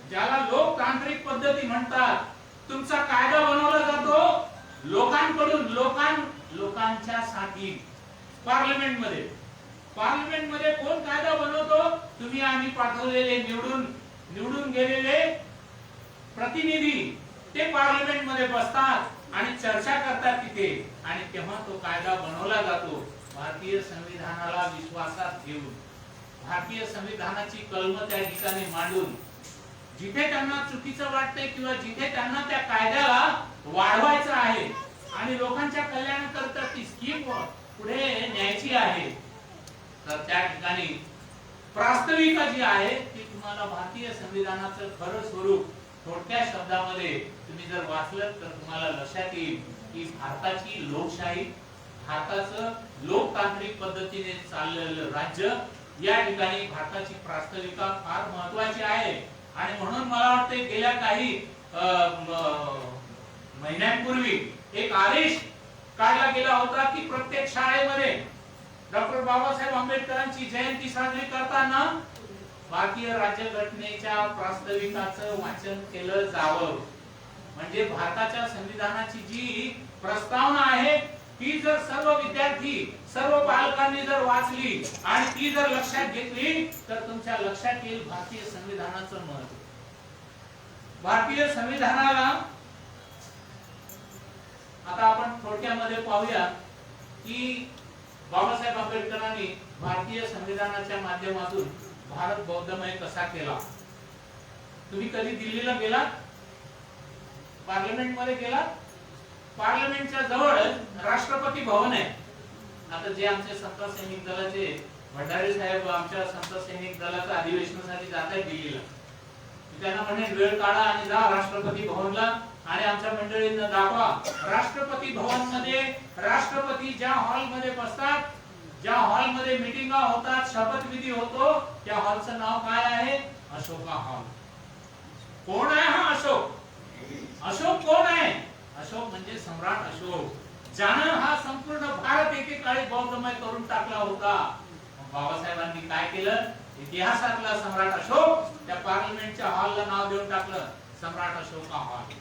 ज्याला लोकतांत्रिक पद्धती म्हणतात. तुमचा कायदा बनवला जातो लोकांकडून, लोकांच्या साठी पार्लमेंट मध्ये. पार्लिमेंट मध्ये कोण कायदा बनवतो? तुम्ही आम्ही पाठवलेले निवडून गेलेले प्रतिनिधी ते पार्लिमेंट मध्ये बसतात आणि चर्चा करतात तिथे, आणि तेव्हा तो कायदा बनवला जातो भारतीय संविधानाला विश्वासात घेऊन, भारतीय संविधानाची कलम त्या ठिकाणी मांडून. जिथे त्यांना चुकीचं वाटतंय किंवा जिथे त्यांना त्या कायद्याला वाढवायचं आहे आणि लोकांच्या कल्याणाकरता ती स्कीम पुढे न्यायची आहे, तर त्या ठिकाणी प्रास्ताविका जी आहे ती तुम्हाला भारतीय संविधानाचं खरं स्वरूप थोडक्या शब्दामध्ये तुम्ही जर वाचलं तर तुम्हाला लक्षात येईल की भारताची लोकशाही, भारताचं लोकतांत्रिक पद्धतीने चाललेलं राज्य, या ठिकाणी भारताची प्रास्ताविका फार महत्त्वाची आहे. आणि म्हणून मला वाटते गेल्या काही महिन्यांपूर्वी एक आदेश काढला गेला होता की प्रत्येक शाळेमध्ये डॉक्टर बाबासाहेब आंबेडकरांची जयंती साजरी करताना भारतीय राज्यघटनेच्या प्रास्ताविकाचं वाचन केलं जावं. म्हणजे भारताच्या संविधानाची जी प्रस्तावना आहे ती जर सर्व विद्यार्थी, सर्व पालकांनी जर वाचली आणि ती जर लक्षात घेतली तर तुमच्या लक्षात येईल भारतीय संविधानाचं महत्त्व. भारतीय संविधानाला आता आपण थोडक्यामध्ये पाहूया की बाबासाहेब आंबेडकरांनी भारतीय संविधानाच्या माध्यमातून भारत बौद्धमय कसा केला. तुम्ही कधी दिल्लीला गेलात? पार्लिमेंट मध्ये गेलात? पार्लिमेंटच्या जवळ राष्ट्रपती भवन आहे. आता जे आमचे संत सैनिक दलाचे भंडारे साहेब आमच्या संत सैनिक दलाच्या अधिवेशनासाठी जात आहेत दिल्लीला, त्यांना म्हणे वेळ काढा आणि जा राष्ट्रपती भवनला आणि आमच्या मंडळींना दाखवा. राष्ट्रपती भवन मध्ये राष्ट्रपती ज्या हॉल मध्ये बसतात, ज्या हॉल मध्ये मीटिंगा होतात, शपथविधी होतो, त्या हॉलचं नाव काय आहे? अशोका हॉल. कोण आहे हा अशोक? अशोक कोण आहे? अशोक म्हणजे सम्राट अशोक, ज्यानं हा संपूर्ण भारत एकेकाळी बौद्धमय करून टाकला होता. बाबासाहेबांनी काय केलं? इतिहासातला सम्राट अशोक त्या पार्लिमेंटच्या हॉलला नाव देऊन टाकलं सम्राट अशोका हॉल.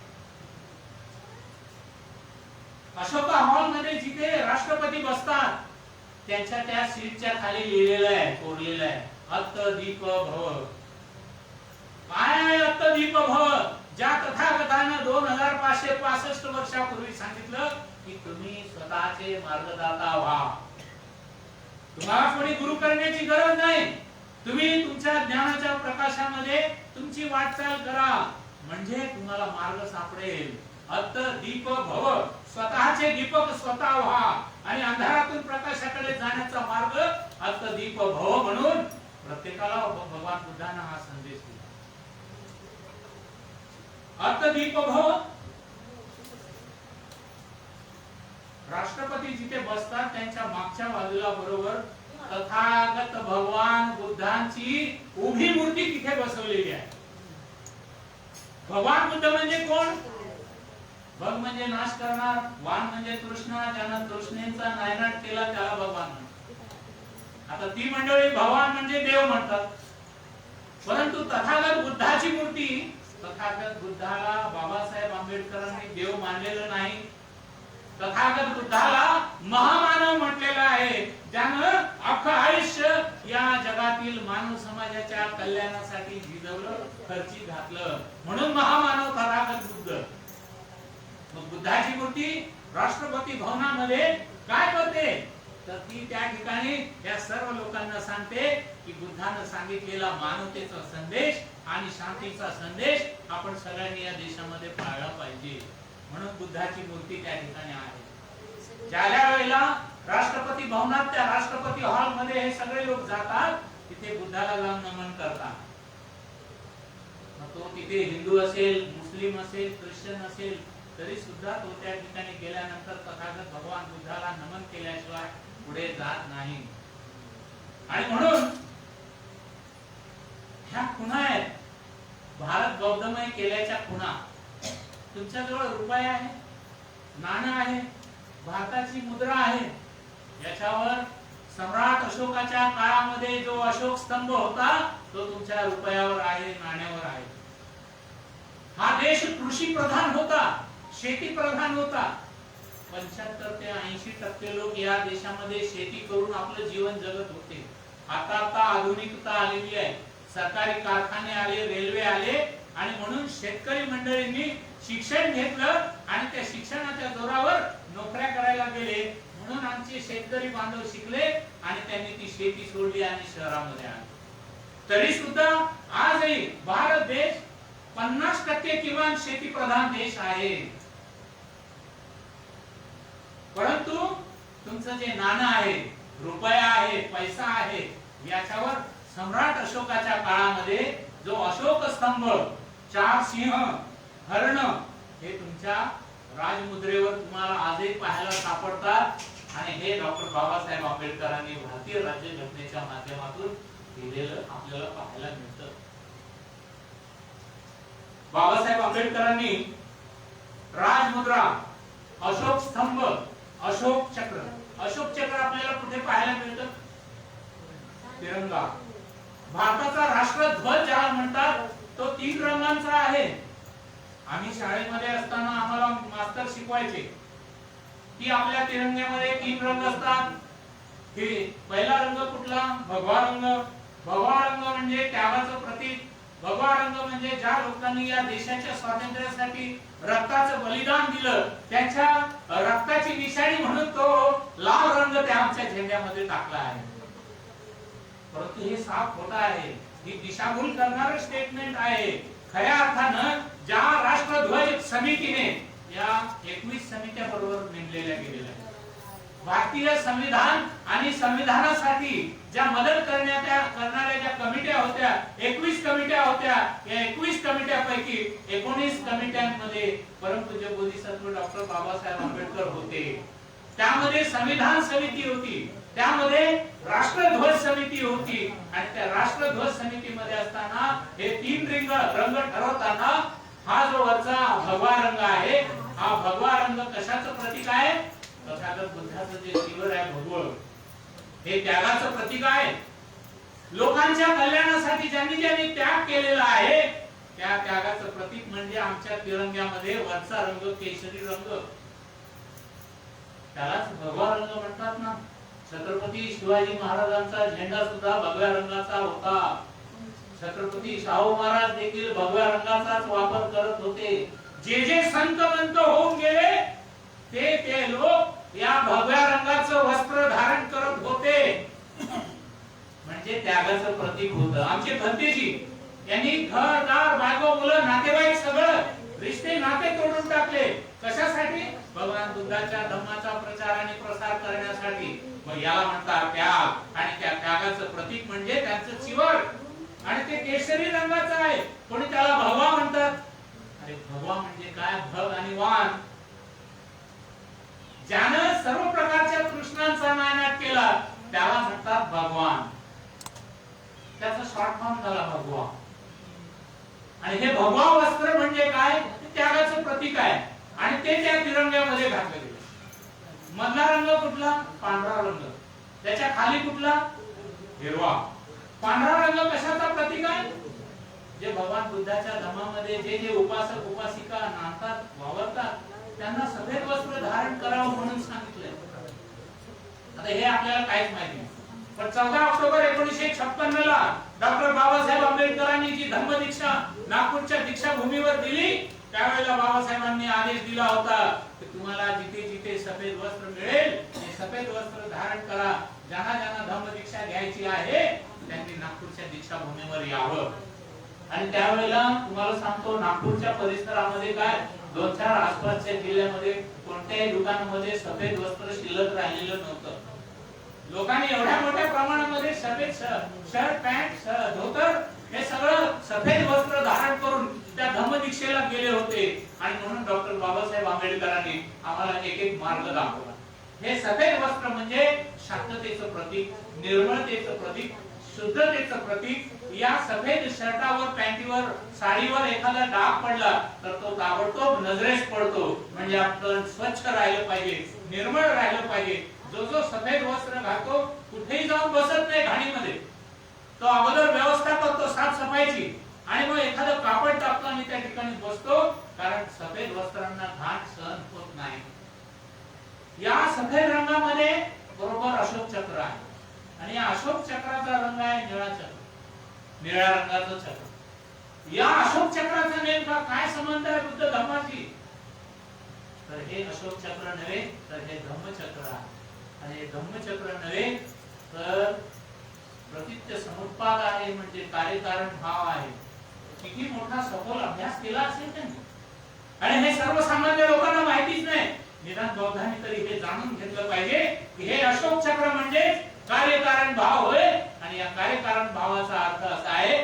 अशोका हॉल मध्ये जिथे राष्ट्रपती बसतात त्यांच्या त्या सीटच्या खाली लिहिलेलं आहे, कोरलेलं आहे, अत्त दीप भव. काय आहे अत्त दीप भव? ज्या तथागतानं 2565 वर्षापूर्वी सांगितलं की तुम्ही स्वतःचे मार्गदाता व्हा. तुम्हाला कोणी गुरु करण्याची गरज नाही. तुम्ही तुमच्या ज्ञानाच्या प्रकाशामध्ये तुमची वाटचाल करा म्हणजे तुम्हाला मार्ग सापडेल. अत्त दीप भव, स्वतःचे दीपक स्वतः व्हा आणि अंधारातून प्रकाशाकडे जाण्याचा मार्ग अत्त दीप भव म्हणून प्रत्येकाला भगवान बुद्धांना हा संदेश दिला. अत्त दीप भव. राष्ट्रपती जिथे बसतात त्यांच्या मागच्या बाजूला बरोबर तथागत भगवान बुद्धांची उभी मूर्ती तिथे बसवलेली आहे. भगवान बुद्ध म्हणजे कोण? भग म्हणजे नाश करणार, वान म्हणजे तृष्णा, ज्यानं तृष्णेचा नायनाट केला त्याला भगवान म्हणतात. आता ती मंडळी भगवान म्हणजे देव म्हणतात, परंतु तथागत बुद्धाची मूर्ती, तथागत बुद्धाला बाबासाहेब आंबेडकरांनी देव मानलेलं नाही. तथागत बुद्धाला महामानव म्हटलेलं आहे, ज्यानं अख्खं आयुष्य या जगातील मानव समाजाच्या कल्याणासाठी झिजवलं, खर्ची घातलं, म्हणून महामानव तथागत बुद्ध. मग बुद्धाची मूर्ती राष्ट्रपती भवनामध्ये काय करते? तर ती त्या ठिकाणी या सर्व लोकांना सांगते की बुद्धानं सांगितलेला मानवतेचा संदेश आणि शांतीचा संदेश आपण सगळ्यांनी या देशामध्ये पाळला पाहिजे. म्हणून बुद्धाची मूर्ती त्या ठिकाणी आहे. ज्या वेळेला राष्ट्रपती भवनात त्या राष्ट्रपती हॉल मध्ये हे सगळे लोक जातात, तिथे बुद्धाला जाऊन नमन करतात. मग तो तिथे हिंदू असेल, मुस्लिम असेल, ख्रिश्चन असेल तरी सुद्धा तो त्या ठिकाणी गेल्यानंतर तथागत भगवान बुद्धाला नमन केल्याशिवाय पुढे जात नाही. आणि म्हणून ह्या खुणा आहेत, भारत बौद्धमय केल्याच्या खुणा. तुमच्याजवळ रुपया आहे, नाणं आहे, भारताची मुद्रा आहे, याच्यावर सम्राट अशोकाच्या काळामध्ये जो अशोक स्तंभ होता तो तुमच्या रुपयावर आहे, नाण्यावर आहे. हा देश कृषी प्रधान होता, शेती प्रधान होता. 75 ते 80% लोक या देशामध्ये शेती करून आपलं जीवन जगत होते. आता आधुनिकता आलेली आहे, सरकारी कारखाने आले, रेल्वे आले आणि म्हणून शेतकरी मंडळींनी शिक्षण घेतलं आणि त्या शिक्षणाच्या जोरावर नोकऱ्या करायला गेले. म्हणून आमचे शेतकरी बांधव शिकले आणि त्यांनी ती शेती सोडली आणि शहरामध्ये आले. तरी सुद्धा आजही भारत देश 50% किमान शेती प्रधान देश आहे. परंतु तुमचं जे नाणं आहे, रुपया आहे, पैसा आहे, याच्यावर सम्राट अशोकाच्या काळामध्ये जो अशोक स्तंभ, 4 सिंह, हरण हे तुमच्या राजमुद्रेवर तुम्हाला आजही पाहायला सापडतात. आणि हे डॉक्टर बाबासाहेब आंबेडकरांनी भारतीय राज्यघटनेच्या माध्यमातून केलेलं आपल्याला पाहायला मिळतं. बाबासाहेब आंबेडकरांनी राजमुद्रा, अशोक स्तंभ, अशोक चक्र. अशोक चक्र आपल्याला कुठे पाहायला मिळतं? तिरंगा. भारताचा राष्ट्रध्वज ज्याला म्हणतात तो 3 रंगांचा आहे. आम्ही शाळेमध्ये असताना आम्हाला मास्तर शिकवायचे की आपल्या तिरंग्यामध्ये 3 रंग असतात. हे पहिला रंग कुठला? भगवा रंग. भगवा रंग म्हणजे त्यागाचं प्रतीक. भगवा रंग म्हणजे ज्या लोकांनी या देशाच्या स्वातंत्र्यासाठी रक्ताचं बलिदान दिलं, त्यांच्या रक्ताची निशाणी म्हणून तो लाल रंग त्या आमच्या झेंड्यामध्ये टाकला आहे. परंतु हे साफ खोटं आहे. ही दिशाभूल करणारं स्टेटमेंट आहे. खऱ्या अर्थानं ज्या राष्ट्रध्वज समितीने या 21 समित्या बरोबर नेमलेल्या गेलेल्या आहेत, भारतीय संविधान आणि संविधानासाठी ज्या मदत करणाऱ्या ज्या कमिट्या होत्या, 21 कमिट्या होत्या. या 21 कमिट्यापैकी 19 कमिट्यांमध्ये परमपूज्य बोधिसत्व डॉक्टर बाबासाहेब आंबेडकर होते. त्यामध्ये संविधान समिती होती, त्यामध्ये राष्ट्रध्वज समिती होती. आणि त्या राष्ट्रध्वज समितीमध्ये असताना हे 3 रंग ठरवताना हा जो वरचा भगवा रंग आहे, हा भगवा रंग कशाचं प्रतीक आहे? तथागत बुद्धाचं जे शिवर आहे भगवं, हे त्यागाचं प्रतीक आहे. लोकांच्या कल्याणासाठी ज्यांनी त्याग केलेला आहे त्या त्यागाचं प्रतीक म्हणजे आमच्या तिरंग्यामध्ये वरचा रंग केशरी रंग, त्यालाच भगवा रंग म्हणतात ना. छत्रपती शिवाजी महाराजांचा झेंडा सुद्धा भगव्या रंगाचा होता. छत्रपती शाहू महाराज देखील भगव्या रंगाचाच वापर करत होते. जे संत मंत होऊन गेले ते लोक या भगव्या रंगाचं वस्त्र धारण करत होते. म्हणजे त्यागाचं प्रतीक होतं. आमचे भंतेजी यांनी घरदार, बायको, मुलं, नातेवाईक सगळं रिश्ते नाते तोडून टाकले. कशासाठी? भगवान बुद्धाच्या धम्माचा प्रचार आणि प्रसार करण्यासाठी. मग याला म्हणतात त्याग. आणि त्या त्यागाचं प्रतीक म्हणजे त्यांचं चिवर. आणि ते केशरी रंगाचं आहे. कोणी त्याला भगवा म्हणतात. अरे भगवा म्हणजे काय? भग आणि वान. ज्यानं सर्व प्रकारच्या कृष्णांचा नायनाट केला त्याला म्हणतात भगवान. त्याचा शॉर्ट फॉर्म झाला भगवा. आणि हे भगवा वस्त्र म्हणजे काय? त्यागाचं प्रतीक आहे. आणि ते त्या तिरंग्यामध्ये घातले गेले. मधला रंग कुठला? पांढरा रंग. त्याच्या खाली कुठला? हिरवा. पांढरा रंग कशाचा प्रतीक आहे? जे भगवान बुद्धाच्या धम्मामध्ये जे उपासक उपासिका नांदतात, वावरतात, त्यांना सफेद वस्त्र धारण करावं म्हणून सांगितलंय. आता हे आपल्याला काहीच माहिती नाही. पण 14 ऑक्टोबर 1956 ला डॉक्टर बाबासाहेब आंबेडकरांनी जी धम्मदीक्षा नागपूरच्या दीक्षाभूमीवर दिली, त्यावेळेला बाबासाहेबांनी आदेश दिला होता की तुम्हाला जिथे जिथे सफेद वस्त्र मिळेल ते सफेद वस्त्र धारण करा. ज्यांना धम्मदीक्षा घ्यायची आहे त्यांनी नागपूरच्या दीक्षाभूमीवर यावं. आणि त्यावेळेला तुम्हाला सांगतो, नागपूरच्या परिसरामध्ये काय 2-4 आसपासच्या जिल्ह्यामध्ये कोणत्याही दुकानामध्ये सफेद वस्त्र शिल्लक राहिलेलं नव्हतं. लोकांनी एवढ्या मोठ्या प्रमाणामध्ये सफेद शर्ट, पॅन्ट, धोतर हे सगळं सफेद वस्त्र धारण करून त्या धम्मदीक्षेला गेले होते. आणि म्हणून डॉक्टर बाबासाहेब आंबेडकरांनी आम्हाला एक मार्ग दाखवला. हे सफेद वस्त्र म्हणजे शांततेचं प्रतीक, निर्मळतेचं प्रतीक, शुद्धतेचं प्रतीक. या सफेद शर्टावर, पॅन्टीवर, साडीवर एखादा डाग पडला तर तो ताबडतोब नजरेस पडतो. म्हणजे आपण स्वच्छ राहिलं पाहिजे, निर्मळ राहिलं पाहिजे. जो सफेद वस्त्र घालतो कुठेही जाऊन बसत नाही घाणीमध्ये. तो अगोदर व्यवस्था करतो साफसफाईची आणि मग एखादं कापड टाकतो आणि त्या ठिकाणी बसतो. कारण सफेद वस्त्रांना घाण सहन होत नाही. सफेद रंगामध्ये बरोबर अशोक चक्र आहे आणि या अशोक चक्राचा रंग आहे निळा चक्र, निळ्या रंगाचं चक्र. या अशोक चक्राचा नेमका काय संबंध आहे बुद्ध धर्माशी? तर हे अशोक चक्र नव्हे तर हे धम्मचक्र आहे. आणि हे धम्मचक्र नव्हे तर प्रतित्य समुत्पाद आहे, म्हणजे कार्यकारण भाव आहे. किती मोठा सखोल अभ्यास केला असेल त्यांनी. आणि हे सर्वसामान्य लोकांना माहितीच नाही. निदान बौद्धांनी तरी हे जाणून घेतलं पाहिजे की हे अशोक चक्र म्हणजे कार्यकारण भाव होय. आणि या कार्यकारण भावाचा अर्थ असा आहे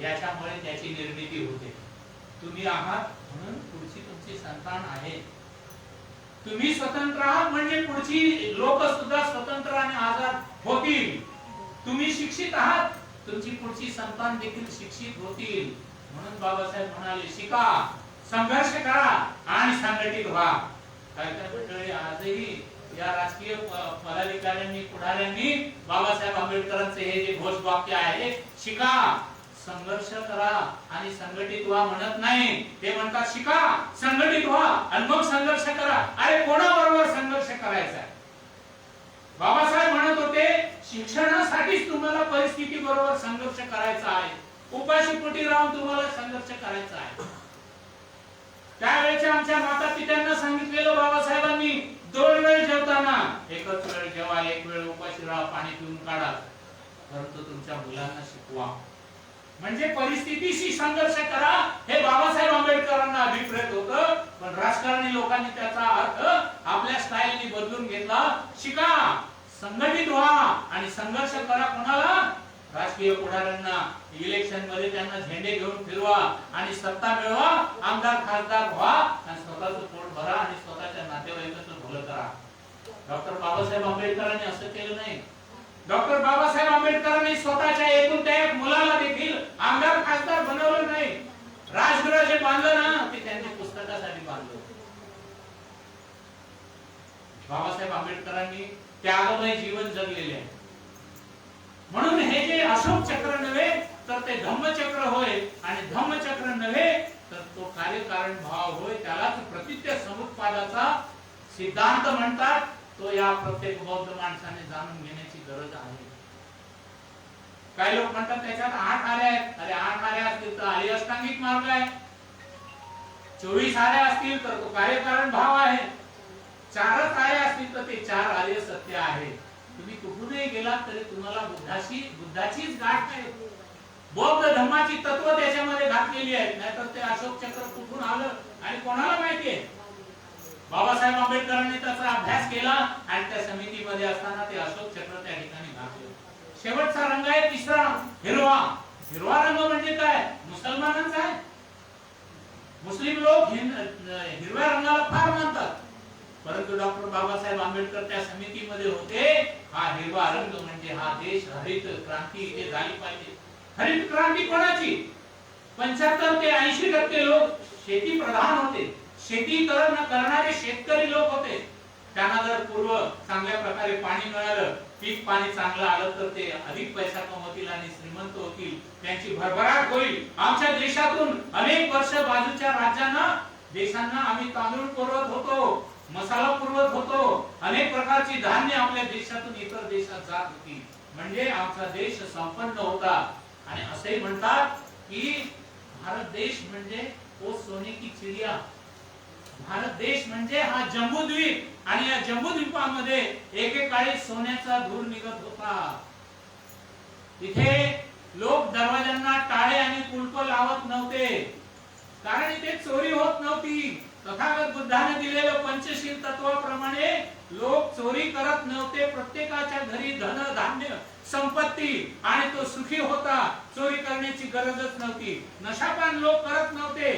याच्यामुळे त्याची निर्मिती होते. तुम्ही आहात म्हणून पुढची तुमची संतान आहे. तुम्ही स्वतंत्र आहात म्हणजे पुढची लोक सुद्धा स्वतंत्र आणि आझाद होतील. तुम्ही शिक्षित आहात, तुमची पुढची संतान देखील शिक्षित होतील. म्हणून बाबासाहेब म्हणाले शिका, संघर्ष करा आणि संघटित व्हा. काय मंडळी आजही या राजकीय पदाधिकाऱ्यांनी पुढाऱ्यांनी बाबासाहेब आंबेडकरांचे हे जे घोषवाक्य आहे शिका, संघर्ष करा आणि संघटित व्हा म्हणत नाही. ते म्हणतात शिका, संघटित व्हा आणि मग संघर्ष करा. अरे कोणाबरोबर संघर्ष करायचा आहे? बाबासाहेब म्हणत होते शिक्षणासाठीच तुम्हाला परिस्थिती बरोबर संघर्ष करायचा आहे. उपाशी पोटी राहून तुम्हाला संघर्ष करायचा आहे. त्यावेळेच्या आमच्या माता पित्यांना सांगितलेलं बाबासाहेबांनी, 2 वेळ जेवताना एकच वेळ जेवा, 1 वेळ उपाशी राहा, पाणी पिऊन काढा, परंतु तुमच्या मुलांना शिकवा. म्हणजे परिस्थितीशी संघर्ष करा हे बाबासाहेब आंबेडकरांना अभिप्रेत होतं. पण राजकारणी लोकांनी त्याचा अर्थ आपल्या स्टाईलने बदलून घेतला. शिका, संघटित व्हा आणि संघर्ष करा. कोणाला? राजकीय पुढाऱ्यांना. इलेक्शन मध्ये त्यांना झेंडे घेऊन फिरवा आणि सत्ता मिळवा, आमदार खासदार व्हा आणि स्वतःचं पोट भरा आणि स्वतःच्या नातेवाईकांचं भलं करा. डॉक्टर बाबासाहेब आंबेडकरांनी असं केलं नाही. डॉक्टर बाबासाहेब आंबेडकरांनी स्वतःच्या एकुलत्या एक मुलाला देखील आमदार खासदार बनवलं नाही. राजगृह जे बांधलं ना ते त्यांनी पुस्तकासाठी बांधलं. बाबासाहेब आंबेडकरांनी त्यागमय जीवन जगलेले आहे. म्हणून हे जे अशोक चक्र नव्हे तर ते धम्मचक्र होय आणि धम्मचक्र नव्हे तर तो कार्यकारण भाव होय. त्यालाच प्रतित्य समुत्पादाचा सिद्धांत म्हणतात. तो या प्रत्येक बौद्ध माणसाने जाणून घेण्याची गरज आहे. काही लोक म्हणतात त्याच्यात 8 आरे आहेत. अरे 8 आरे असतील तर आर्य अष्टांगिक मार्ग आहे. 24 आरे असतील तर तो कार्यकारण भाव आहे. 4च आरे असतील तर ते 4 आर्य सत्य आहे. तुम्ही कुठूनही गेलात तरी तुम्हाला बुद्धाचीच गाठ आहे. बौद्ध धर्माची तत्व त्याच्यामध्ये घातलेली आहेत. नाहीतर ते अशोक चक्र कुठून आलं आणि कोणाला माहिती आहे? बाबासाहेब आंबेडकरांनी त्याचा अभ्यास केला आणि त्या समितीमध्ये असताना ते अशोक चक्र त्या ठिकाणी घातलं. शेवटचा रंग आहे तिसरा, हिरवा. हिरवा रंग म्हणजे काय? मुसलमानांचा आहे. मुस्लिम लोक हिरव्या रंगाला फार मानतात. परंतु डॉक्टर बाबासाहेब आंबेडकर त्या समितीमध्ये होते. हा हिरवा रंग म्हणजे हा देश हरित क्रांती इथे झाली पाहिजे. हरित क्रांती कोणाची? 75 ते 80% लोक शेती प्रधान होते. शेती करणारे शेतकरी लोक होते. त्यांना जर पूर्व चांगल्या प्रकारे पाणी मिळालं, पीक पाणी चांगलं आलं तर ते अधिक पैसा कमवतील आणि श्रीमंत होतील. त्यांची भरभराट होईल. आमच्या देशातून अनेक वर्ष बाजूच्या राज्यांना देशांना आम्ही तांदूळ पुरवत होतो, मसाला पुरवत होतो. अनेक प्रकारची धान्य आपल्या देशातून इतर देशात जात होती. म्हणजे आमचा देश संपन्न होता. आणि असे म्हणतात की भारत देश म्हणजे वो सोने की चिडिया. भारत देश म्हणजे हा जम्बूद्वीप आणि या जम्बूद्वीपामध्ये एकेकाळी सोन्याचा धूर निघत होता. इथे लोक दरवाजांना टाळे आणि कुलप लावत नव्हते, कारण इथे चोरी होत नव्हती. तथागत बुद्धाने दिलेलं पंचशील तत्वाप्रमाणे लोक चोरी करत नव्हते. प्रत्येकाच्या घरी धन धान्य संपत्ती आणि तो सुखी होता. चोरी करण्याची गरजच नव्हती. नशापान लोक करत नव्हते.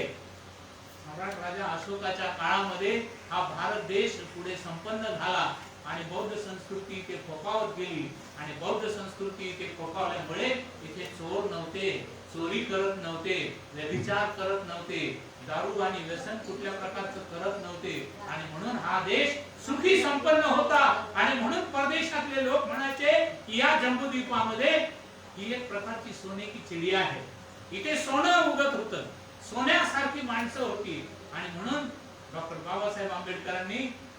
सम्राट राजा अशोकाच्या काळामध्ये हा भारत देश पुढे संपन्न झाला आणि बौद्ध संस्कृती इथे फोफावत गेली. आणि बौद्ध संस्कृती इथे फोफावल्यामुळे इथे चोर नव्हते, चोरी करत नव्हते, व्यभिचार करत नव्हते, दारू आणि व्यसन कुठल्या प्रकारचं करत नव्हते. आणि म्हणून हा देश सुखी संपन्न होता. आणि म्हणून परदेशातले लोक म्हणायचे की या जम्बूद्वीपामध्ये ही एक प्रकारची सोने की चिडिया आहे. इथे सोनं उगत होतं, सोन्यासारखी माणसं होती. आणि म्हणून डॉक्टर बाबासाहेब आंबेडकरांनी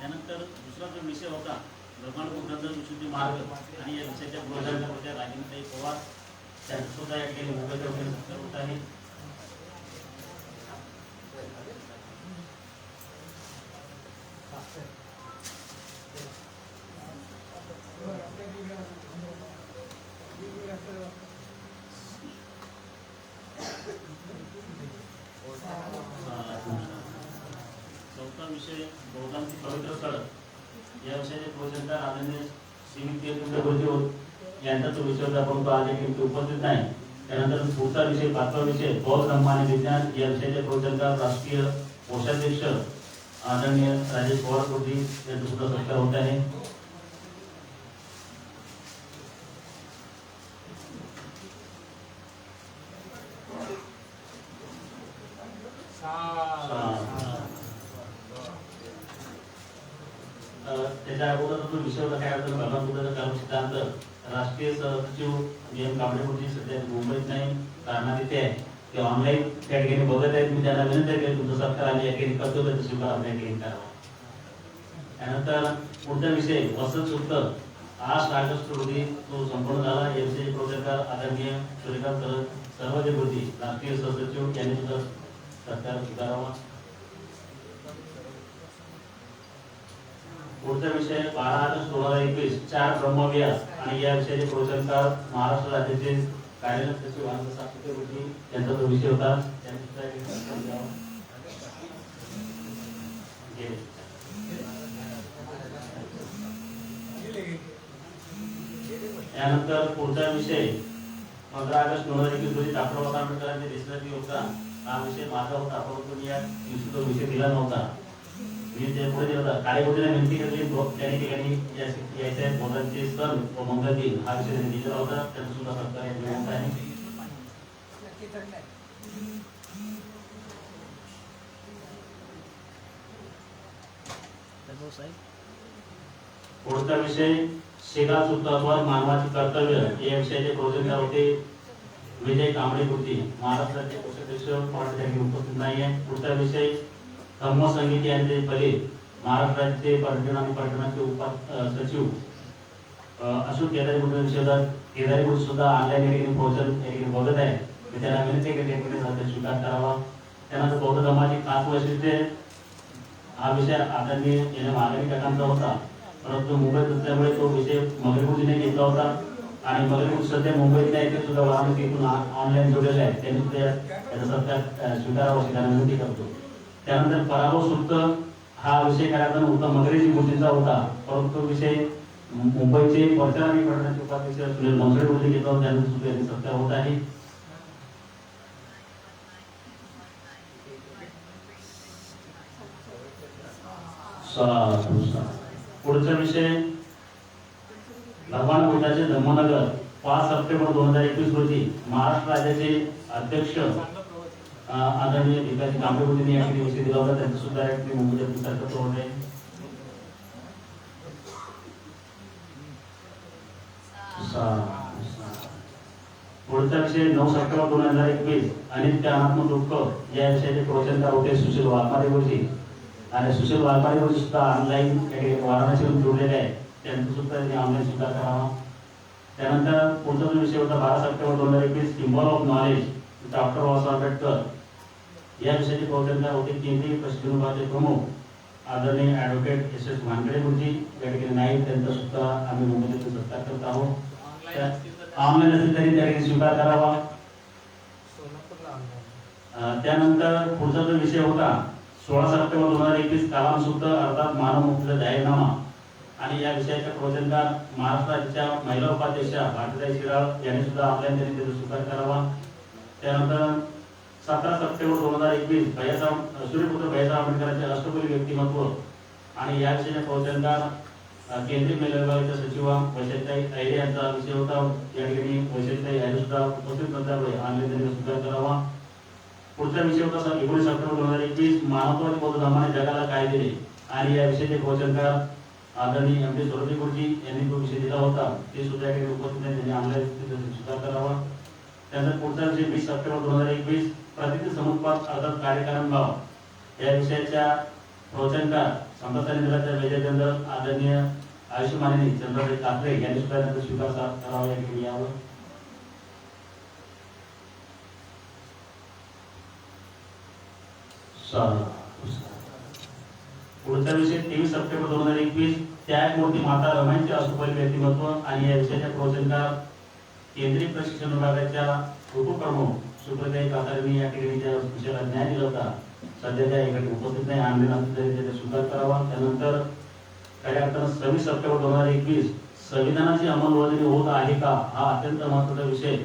त्यानंतर दुसरा जो विषय होता भगवान बुद्धांचा विशुद्धी मार्ग आणि या विषयाच्या प्रवचन होत्या रागिनीताई पवार, त्यांचं सुद्धा या ठिकाणी मुंबईच्या वतीने सत्कार होत आहे. चौथा विषय बौद्धांची पवित्र स्थळ या विषयाचे प्रवचनकार आदरणीय श्रीमती गुरुजी यांचा तो विषय होता, परंतु आज एक उपस्थित नाही. त्यानंतर पुढचा विषय 5वा विषय बौद्ध धर्म आणि विज्ञान या विषयाचे प्रवचनकार राष्ट्रीय कोषाध्यक्ष आदरणीय राजेश पवार गुरुजी यांचा सुद्धा सत्कार होत आहे. त्याच्या अगोदर जो विषय होता काय होता भगवान बुद्धाचा कर्म सिद्धांत, राष्ट्रीय सहसचिव जी.एम. कांबळे गुरुजी सध्या मुंबईत नाही, कारणात इथे आहे, ते ऑनलाईन त्या ठिकाणी बघत आहेत. मी त्यांना विनंती केली तुमचा सत्कार आम्ही या ठिकाणी करतो तर स्वीकार आपल्या ठिकाणी करावा. त्यानंतर पुढचा विषय वसंत सूक्त 8 ऑगस्ट रोजी तो संपूर्ण झाला. या विषयी प्रवचनकार आदरणीय सूर्यकांत सर्वजे गुरुजी राष्ट्रीय सहसचिव यांनी सुद्धा सत्कार स्वीकारावा. पुढचा विषय 12 ऑगस्ट 2021 4 ब्रह्मव्यास आणि या विषयाचे प्रवचनकार महाराष्ट्र राज्याचे कार्यरत सचिव आनंद सातपुते गुरुजी यांचा तो विषय होता. त्यानंतर पुढचा विषय 15 ऑगस्ट 2021 रोजी डॉक्टर बाबासाहेब आंबेडकरांचे देशव्यापी योगदान हा विषय माझा होता, परंतु मी या दिवशी तो विषय दिला नव्हता. मी ते पुढे दिला होता. कार्यकर्त्यांना विनंती केली त्या ठिकाणी यायच्या बौद्धांचे सण व मंगल दिन हा विषय त्यांनी दिला होता. त्यांचा सुद्धा सत्कार या ठिकाणी होत आहे. पुढचा विषय शेगाव सूत्रावर मानवाचे कर्तव्य या विषयाचे प्रवचनकार होते विजय कांबळे गुरुजी, महाराष्ट्राचे कोषाध्यक्ष उपस्थित नाही आहे. पुढचा विषय धम्मसंगीत यांचे फलित महाराष्ट्राचे पर्यटन आणि पर्यटनाचे सचिव अशोक केदारी गुरुजी विषयात केदारी गुरु सुद्धा ऑनलाईन प्रवचन बघत आहे. मी त्यांना विनंती केली स्वीकार करावा. त्यानंतर बौद्ध धर्माची खास वैशिष्ट्ये हा विषय आदरणीय याने मागणी काकांचा होता, परंतु मुंबईत असल्यामुळे तो विषय मगरगुरुजीने घेतला होता आणि मगरगुरुजी सध्या मुंबईत नाही, ते सुद्धा वाराणसीतून ऑनलाईन जोडलेले आहेत. त्यांनी सुद्धा याचा सत्कार स्वीकारावा अशी त्यांना विनंती करतो. त्यानंतर पराभव सूक्त हा विषय करायचा होता मगरेजी गुरुजींचा होता, परंतु विषय मुंबईचे प्रचार आणि पर्यटनाचे उपाध्यक्ष सुनील मनसुरे गुरुजी घेतला होता, त्यांचा सुद्धा याचा सत्कार होत आहे. पुढचा विषय भगवान बुद्धाचे धम्मनगर 5 सप्टेंबर 2021 रोजी महाराष्ट्र राज्याचे अध्यक्ष आदरणीय भिकाजी कांबळे गुरुजींनी या ठिकाणी विषय दिला होता. त्यांचा सुद्धा या ठिकाणी मुंबईत सत्कार होत आहे. पुढचा विषय 9 सप्टेंबर 2021 अनित्य अनात्म दुःख या विषयाचे प्रवचनकार होते सुशील वाघमारे गुरुजी आणि सुशील वाघमारे गुरुजी सुद्धा ऑनलाईन वाराणसीतून जोडलेले आहे. त्यांचा सुद्धा त्यांनी ऑनलाईन स्वीकार करावा. त्यानंतर पुढचा जो विषय होता 12 September 2021 symbol of knowledge doctor Babasaheb Ambedkar या विषयाचे प्रवचनकार होते केंद्रीय पश्चिम विभागाचे प्रमुख आदरणीय ॲडव्होकेट एस.एस. वानखेडे गुरुजी या ठिकाणी नाही, त्यांचा सुद्धा आम्ही मुंबईतून सत्कार करत आहोत. ऑनलाईन असेल तरी त्या ठिकाणी स्वीकार करावा. त्यानंतर पुढचा जो विषय होता 16 सप्टेंबर 2021 कलाम सूत्र अर्थात मानव मुक्तीचा जाहीरनामा आणि या विषयाच्या प्रवचनकार महाराष्ट्राच्या महिला उपाध्यक्षा भारतीताई शिराळ यांनी सुद्धा ऑनलाईन त्यांनी त्याचा स्वीकार करावा. त्यानंतर 17 सप्टेंबर 2021 सूर्यपुत्र भैयासाहेब आंबेडकरांचे अष्टपैलू व्यक्तिमत्व आणि या विषयाच्या प्रवचनकार केंद्रीय महिला विभागाच्या सचिवा वैशालीताई अहिरे यांचा विषय होता. या ठिकाणी वैशालीताई अहिरे सुद्धा उपस्थित नसल्यामुळे ऑनलाईन त्यांनी स्वीकार करावा. पुढचा विषय होता 19 सप्टेंबर 2021 मानवतावादी बौद्ध धर्माने जगाला काय दिले आणि या विषयाचे प्रवचनकार आदरणीय एम.डी. सोरबी गुरुजी यांनी तो विषय दिला होता. ते सुद्धा या ठिकाणी उपस्थित नाही, त्यांनी ऑनलाईन स्वीकार करावा. त्यानंतर पुढचा विषय 20 सप्टेंबर 2021 प्रतिनिधी समुत्पाद अर्थात कार्यकारण भाव या विषयाच्या प्रवचनकार संतांनी दिलाच्या मेजर जनरल आदरणीय आयुष्यमानी चंद्रकांत कात्रे यांनी सुद्धा त्यांचा स्वीकार करावा या ठिकाणी यावं. पुढचा विषय 23 सप्टेंबर 2021 त्यागमूर्ती माता रमाईंचे असूपैल व्यक्तिमत्व आणि या विषयाच्या प्रवचनकार केंद्रीय प्रशिक्षण विभागाच्या उपप्रमुख सुप्रताई कातारनी या ठिकाणी त्या विषयाला न्याय दिला होता. सध्या त्या एका उपस्थित नाही, आणले नसले तरी त्याचा स्वीकार करावा. त्यानंतर खऱ्या अर्थानं 26 सप्टेंबर 2021 संविधानाची अंमलबजावणी होत आहे का हा अत्यंत महत्त्वाचा विषय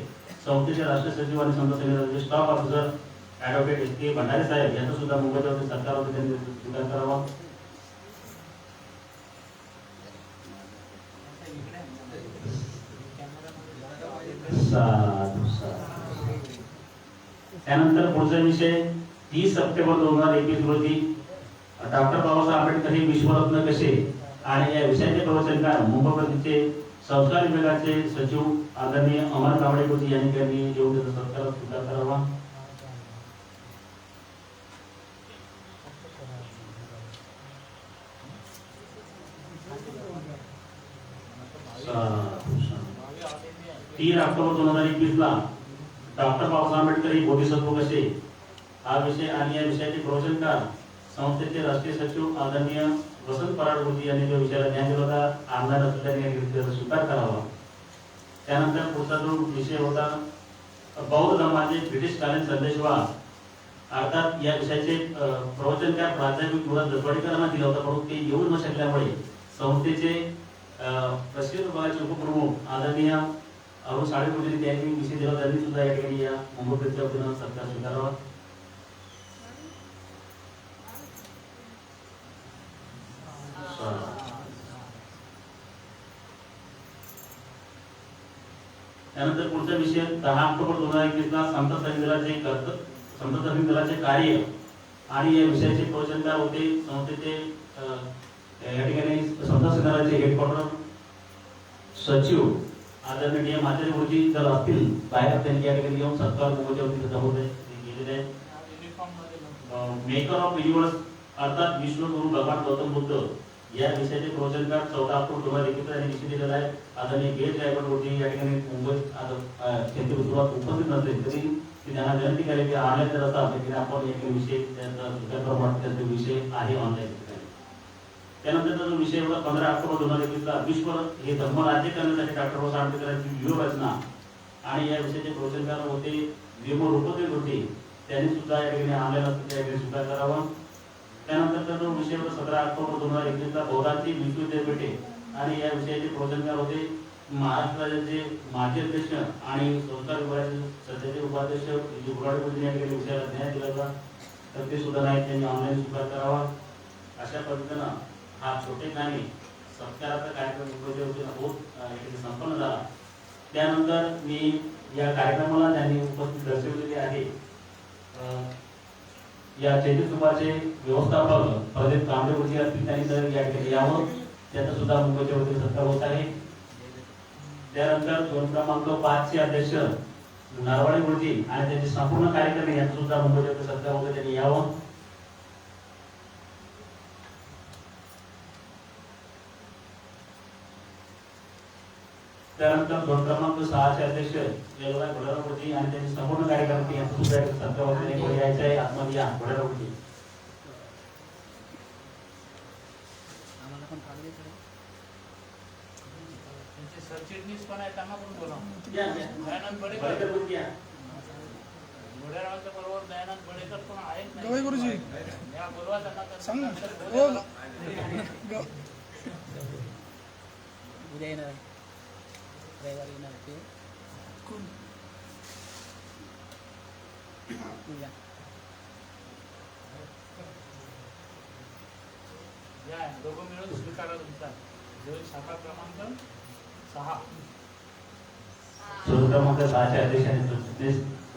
संस्थेचे राष्ट्रीय सचिव आणि संघ संघटनेचे staff officer advocate S K. Bhandare साहेब यांचा सुद्धा मुंबईच्या सरकारवर त्यांनी स्वीकार करावा. त्यानंतर पुढचा विषय 30 सप्टेंबर 2021 रोजी डॉक्टर बाबासाहेब आंबेडकर हे विश्वरत्न कसे आणि या विषयाचे प्रवचनकार मुंबई प्रदेशचे संस्कार विभागाचे सचिव आदरणीय अमर कावडे गुरुजी यांनी येऊन त्याचा सत्कार स्वीकार करावा. तीन ऑक्टोबर 2021 ला डॉक्टर बाबासाहेब आंबेडकर हे बोधिसत्व कसे हा विषय आणि या विषयाचे प्रवचनकार संस्थेचे राष्ट्रीय सचिव आदरणीय वसंत पराड गुरुजी यांनी जो विषयाला न्याय दिला होता आमदार असल्याने स्वीकार करावा. त्यानंतर पुढचा जो विषय होता बौद्ध धर्माचे ब्रिटिशकालीन संदेशवाद अर्थात या विषयाचे प्रवचनकार प्राध्यापक युवराज दसवाडीकरांना दिला होता, परंतु ते येऊ न शकल्यामुळे संस्थेचे प्रशिक्षण विभागाचे उपप्रमुख आदरणीय अरुण साळे गुरुजी त्यांनी विषय दिला, त्यांनी सुद्धा या ठिकाणी या मुंबई प्रदेशच्या वतीनं सत्कार स्वीकारावा. त्यानंतर पुढचा विषय 10 ऑक्टोबर 2021 ला समता सैनिक दलाचे कार्य आणि या विषयाचे प्रवचनकार होते संस्थेचे या ठिकाणी समता सैनिक दलाचे हेडक्वार्टर सचिव आदरणीय डी.एम. आचार्य गुरुजी जर असतील बाहेर त्यांनी या ठिकाणी येऊन सत्कार मुंबईच्या वतीने जमवले गेलेले आहे. मेकर ऑफ युनिवर्स अर्थात विश्वगुरु भगवान गौतम बुद्ध या विषयाचे प्रवचनकार 14 ऑक्टोबर 2021 यांनी निश्चित केलेला आहे. आदरणीय गेट ड्रायव्हर गुरुजी या ठिकाणी मुंबईत त्यांची सुरुवात उपस्थित नसते तरी त्यांना विनंती केली की ऑनलाईन जर असतात की आपण एक विषय त्यांचा विषय आहे ऑनलाईन. त्यानंतर जो विषय होता 15 ऑक्टोबर 2021 ला विश्व हे धर्म राज्य करण्यासाठी डॉक्टर बाबासाहेब आंबेडकरांची व्यूहरचना आणि या विषयाचे प्रवचनकार होते विमो रुपते होते, त्यांनी सुद्धा या ठिकाणी ऑनलाईन असते त्या स्वीकार करावा. त्यानंतर जो विषय होता 17 ऑक्टोबर 2021 ला बौद्धांची विश्व विद्यापीठे आणि या विषयाचे प्रवचनकार होते महाराष्ट्र राज्याचे माजी अध्यक्ष आणि संस्कार विभागाचे सध्याचे उपाध्यक्ष गुरुवाडी गुरुजी यांनी या विषयाला न्याय दिला होता, तर ते सुद्धा नाही त्यांनी ऑनलाईन स्वीकार करावा. अशा पद्धतीनं हा छोटे गाणे सत्काराचा कार्यक्रम संपन्न झाला. त्यानंतर मी या कार्यक्रमाला त्यांनी उपस्थित दर्शवलेले आहे या चैत्यस्तूपाचे व्यवस्थापक प्रदीप कांबळे गुरुजी असतील, त्यांनी तर या ठिकाणी यावं त्याचा सुद्धा मुंबईच्या वतीने सत्कार होत आहे. त्यानंतर 2 क्रमांक 5 चे अध्यक्ष नरवाडे गुरुजी आणि त्यांचे संपूर्ण कार्यकर्ते यांचा सुद्धा मुंबईच्या वतीने सत्कार होत, त्यांनी यावं. त्यानंतर 2 क्रमांक 6 चे अध्यक्ष येलवाई घोडेराव गुरुजी आणि त्यांचे संपूर्ण कार्यकर्ते यांचा सुद्धा सत्कार होत, त्यांनी यायचं आहे. आतमध्ये या घोडेराव गुरुजी. सरचिटणीस पण आहे त्यांना पण बोला. या दयानंद बडेकर गुरुजी या. घोडेरावांच्या बरोबर दयानंद बडेकर पण आहेत गवई गुरुजी या बोलवा त्यांना सांग ना. उद्या येणार आहे, रविवारी येणार आहे ते. उद्या या दोघं मिळून स्वीकारा तुमचा शाखा क्रमांक 6 क्रमांक 6 चे अध्यक्ष आणि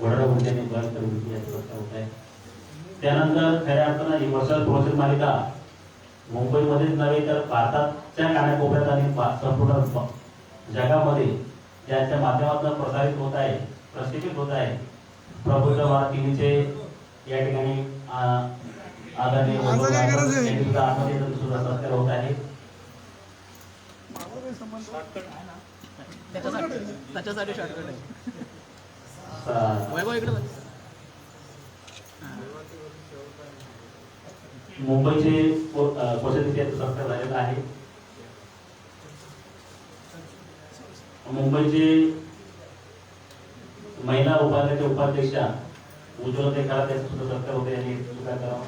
घोडेराव गुरुजींनी बडेकर गुरुजी यांचा सत्कार होत आहे. त्यानंतर खऱ्या अर्थानं ही वर्षात प्रवचन मालिका मुंबईमध्येच नव्हे तर भारताच्या कानाकोपऱ्यात आणि संपूर्ण जगामध्ये ज्याच्या माध्यमातून प्रसारित होत आहे, प्रक्षेपित होत आहे. प्रबुद्ध भारत टीव्हीचे या ठिकाणी आदरणीय माझं काय गरज आहे? यांनी सुद्धा आतमध्ये येऊन सुद्धा सत्कार होत आहे. माझा काही संबंध त्याच्यासाठी शॉर्टकट आहे. सा- वैभव इकडे बघ. मुंबईचे कोषाध्यक्ष यांचा सत्कार झालेला आहे. मुंबईचे महिला उपाध्याच्या उपाध्यक्षा उज्ज्वलते खरात यांचा सुद्धा सत्कार होते, यांनी स्वीकार करावा.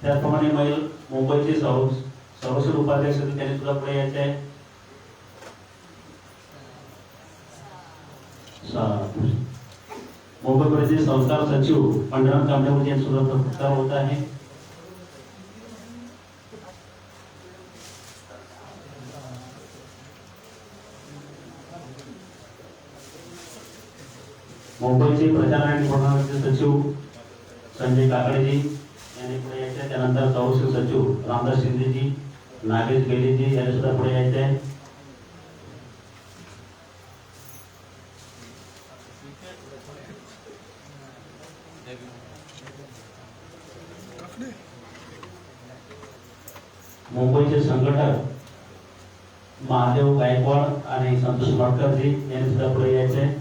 त्याचप्रमाणे मुंबईचे संरक्षण उपाध्यक्ष त्यांनी सुद्धा पुढे यायचे आहे. मुंबई परिषदेचे संस्कार सचिव पंढरनाथ कांबळे यांचा सुद्धा सत्कार होत आहे. मुंबईचे प्रचार आणि प्रबंधनाचे सचिव संजय काकडेजी यांनी पुढे यायचे आहे. त्यानंतर संरक्षण सचिव रामदास शिंदेजी, नागेश गेलेजी यांनी सुद्धा पुढे यायचे आहे. काकडे मुंबईचे संघटक महादेव गायकवाड आणि संतोष मडकरजी यांनी सुद्धा पुढे यायचे आहे.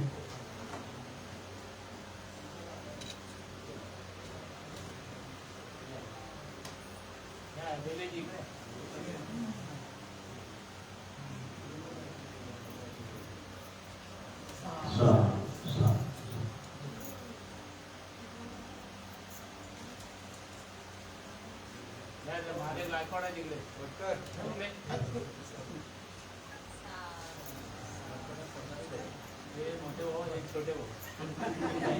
महादेव गायकवाड आहे तिकडे. हे मोठे भाऊ, एक छोटे भाऊ.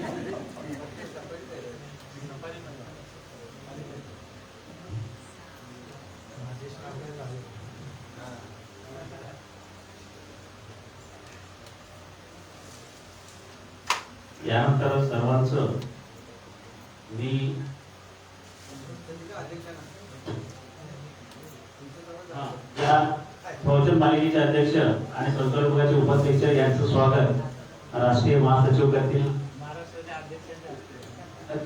यानंतर सर्वांचं मी या प्रवचन मालिकेचे अध्यक्ष आणि संस्कार विभागाचे उपाध्यक्ष यांचं स्वागत राष्ट्रीय महासचिव करतील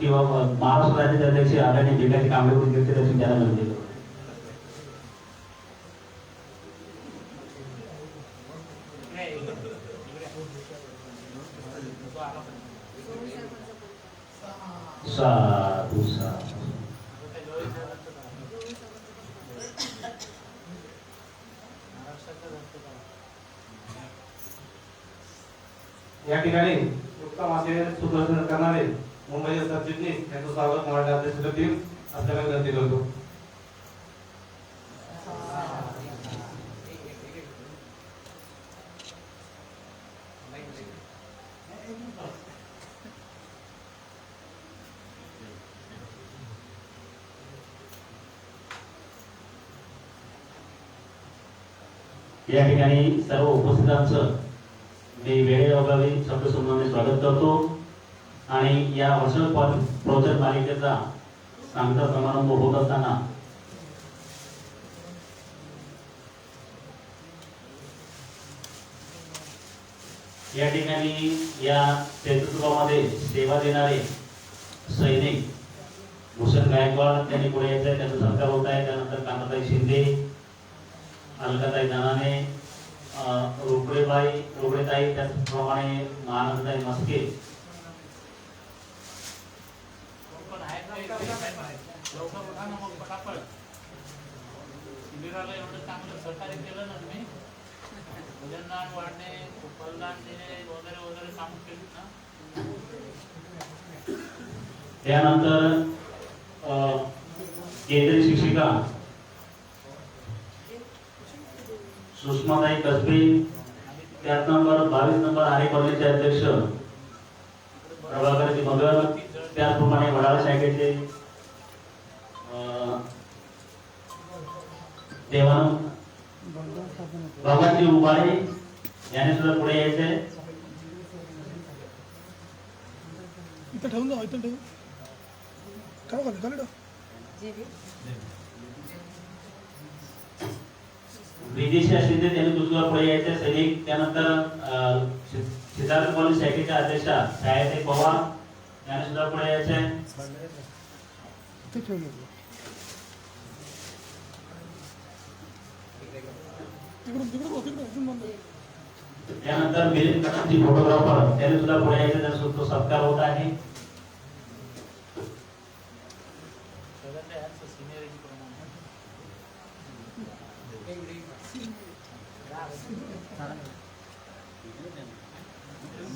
किंवा महाराष्ट्र राज्याचे अध्यक्ष आदरणीय भिकाजी कांबळे करतील अशी त्यांना विनंती करतो. साधू साधू. या ठिकाणी उत्तम असे सूत्रसंचालन करणारे मुंबईचे सरचिटणीस यांचं स्वागत मराठी अध्यक्ष करतील आपल्याला विनंती करतो. या ठिकाणी सर्व उपस्थितांचं मी वेळेअभावी शब्दसमूहाने स्वागत करतो आणि या वर्षाल प्रवचन मालिकेचा सांगता समारंभ होत असताना या ठिकाणी या नेतृत्वामध्ये सेवा देणारे सैनिक भूषण गायकवाड त्यांनी पुढे यायचं, त्यांचा सत्कार होत आहे. त्यानंतर कांताताई शिंदे, अलकाताई दानाने, रोकडेताई, त्याचप्रमाणे आनंदताई मस्के लवकर उठा ना मग पटापट. शिबिराला एवढं चांगलं सहकार्य केलं ना तुम्ही, वजनदान वाढणे, फलदान देणे वगैरे वगैरे काम केली ना. त्यानंतर केंद्रीय शिक्षिका सुषमाताई कसबे, त्याच नंबर 22 नंबर आरे कॉलनीचे अध्यक्ष प्रभाकरजी मगर, त्याचप्रमाणे वडाळा शाखेचे देवानंद भगवानजी उबाळे यांनी सुद्धा पुढे यायचे. इथं ठेवून जा, इथं ठेवून ठेवा खाली खाली ठेवा. विदेशी शिंदे त्यांनी दुसऱ्या पुढे यायचे सैनिक. त्यानंतर सिद्धार्थ कॉलेज शाखेच्या अध्यक्षा छायाताई पवार याने सुद्धा पुढे यायचे आहे. इथे ठेवलं तिकडून तिकडून बघ, तिकडे अजून बंद आहे. त्यानंतर मिलिंद कदमजी फोटोग्राफर त्याने सुद्धा पुढे यायचे, त्यांचा तो सत्कार होत आहे.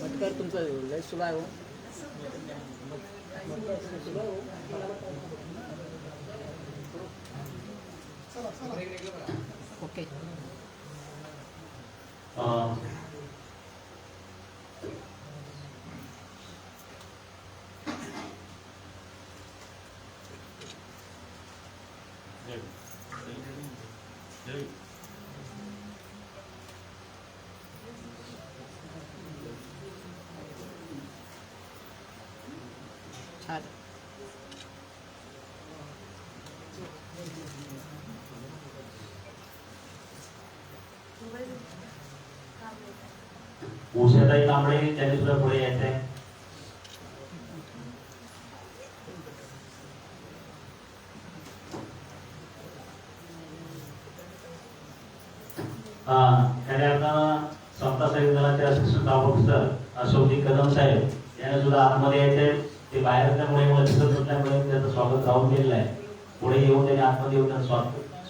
मटकर तुमचं लय सुरू आहे हो. ओके. छान. उषाताई कांबळे त्यांनी सुद्धा पुढे यायचे आहे. त्यानंतर समता सैनिक दलाचे असिस्टंट ऑफिसर अशोकजी कदम साहेब यांना सुद्धा आतमध्ये यायचे. ते बाहेर असल्यामुळे मला दिसत नसल्यामुळे त्याचं स्वागत राहून गेलेलं आहे. पुढे येऊन त्यांनी आतमध्ये येऊन त्यांचं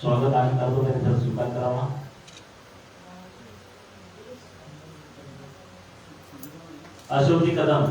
स्वागत आम्ही करतो, त्यांनी त्याचा स्वीकार करावा. अशोकजी कदम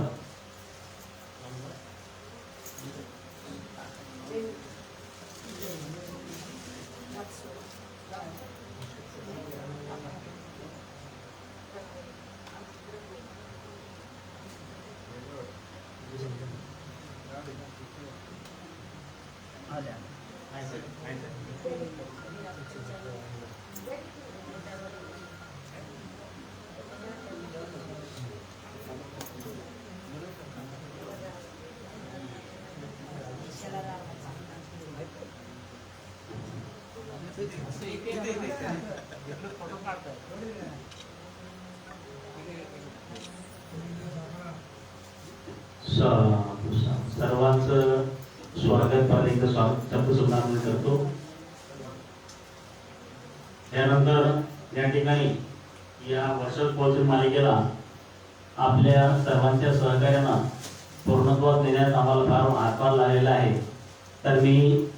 सर्वांचं स्वागत एकदा स्वागत शब्द सुद्धा आम्ही करतो. त्यानंतर या ठिकाणी या वर्षात पोहोचून मालिकेला आपल्या सर्वांच्या सहकार्यानं पूर्णत्वास नेण्यास आम्हाला फार हातभार लागलेला आहे. तर मी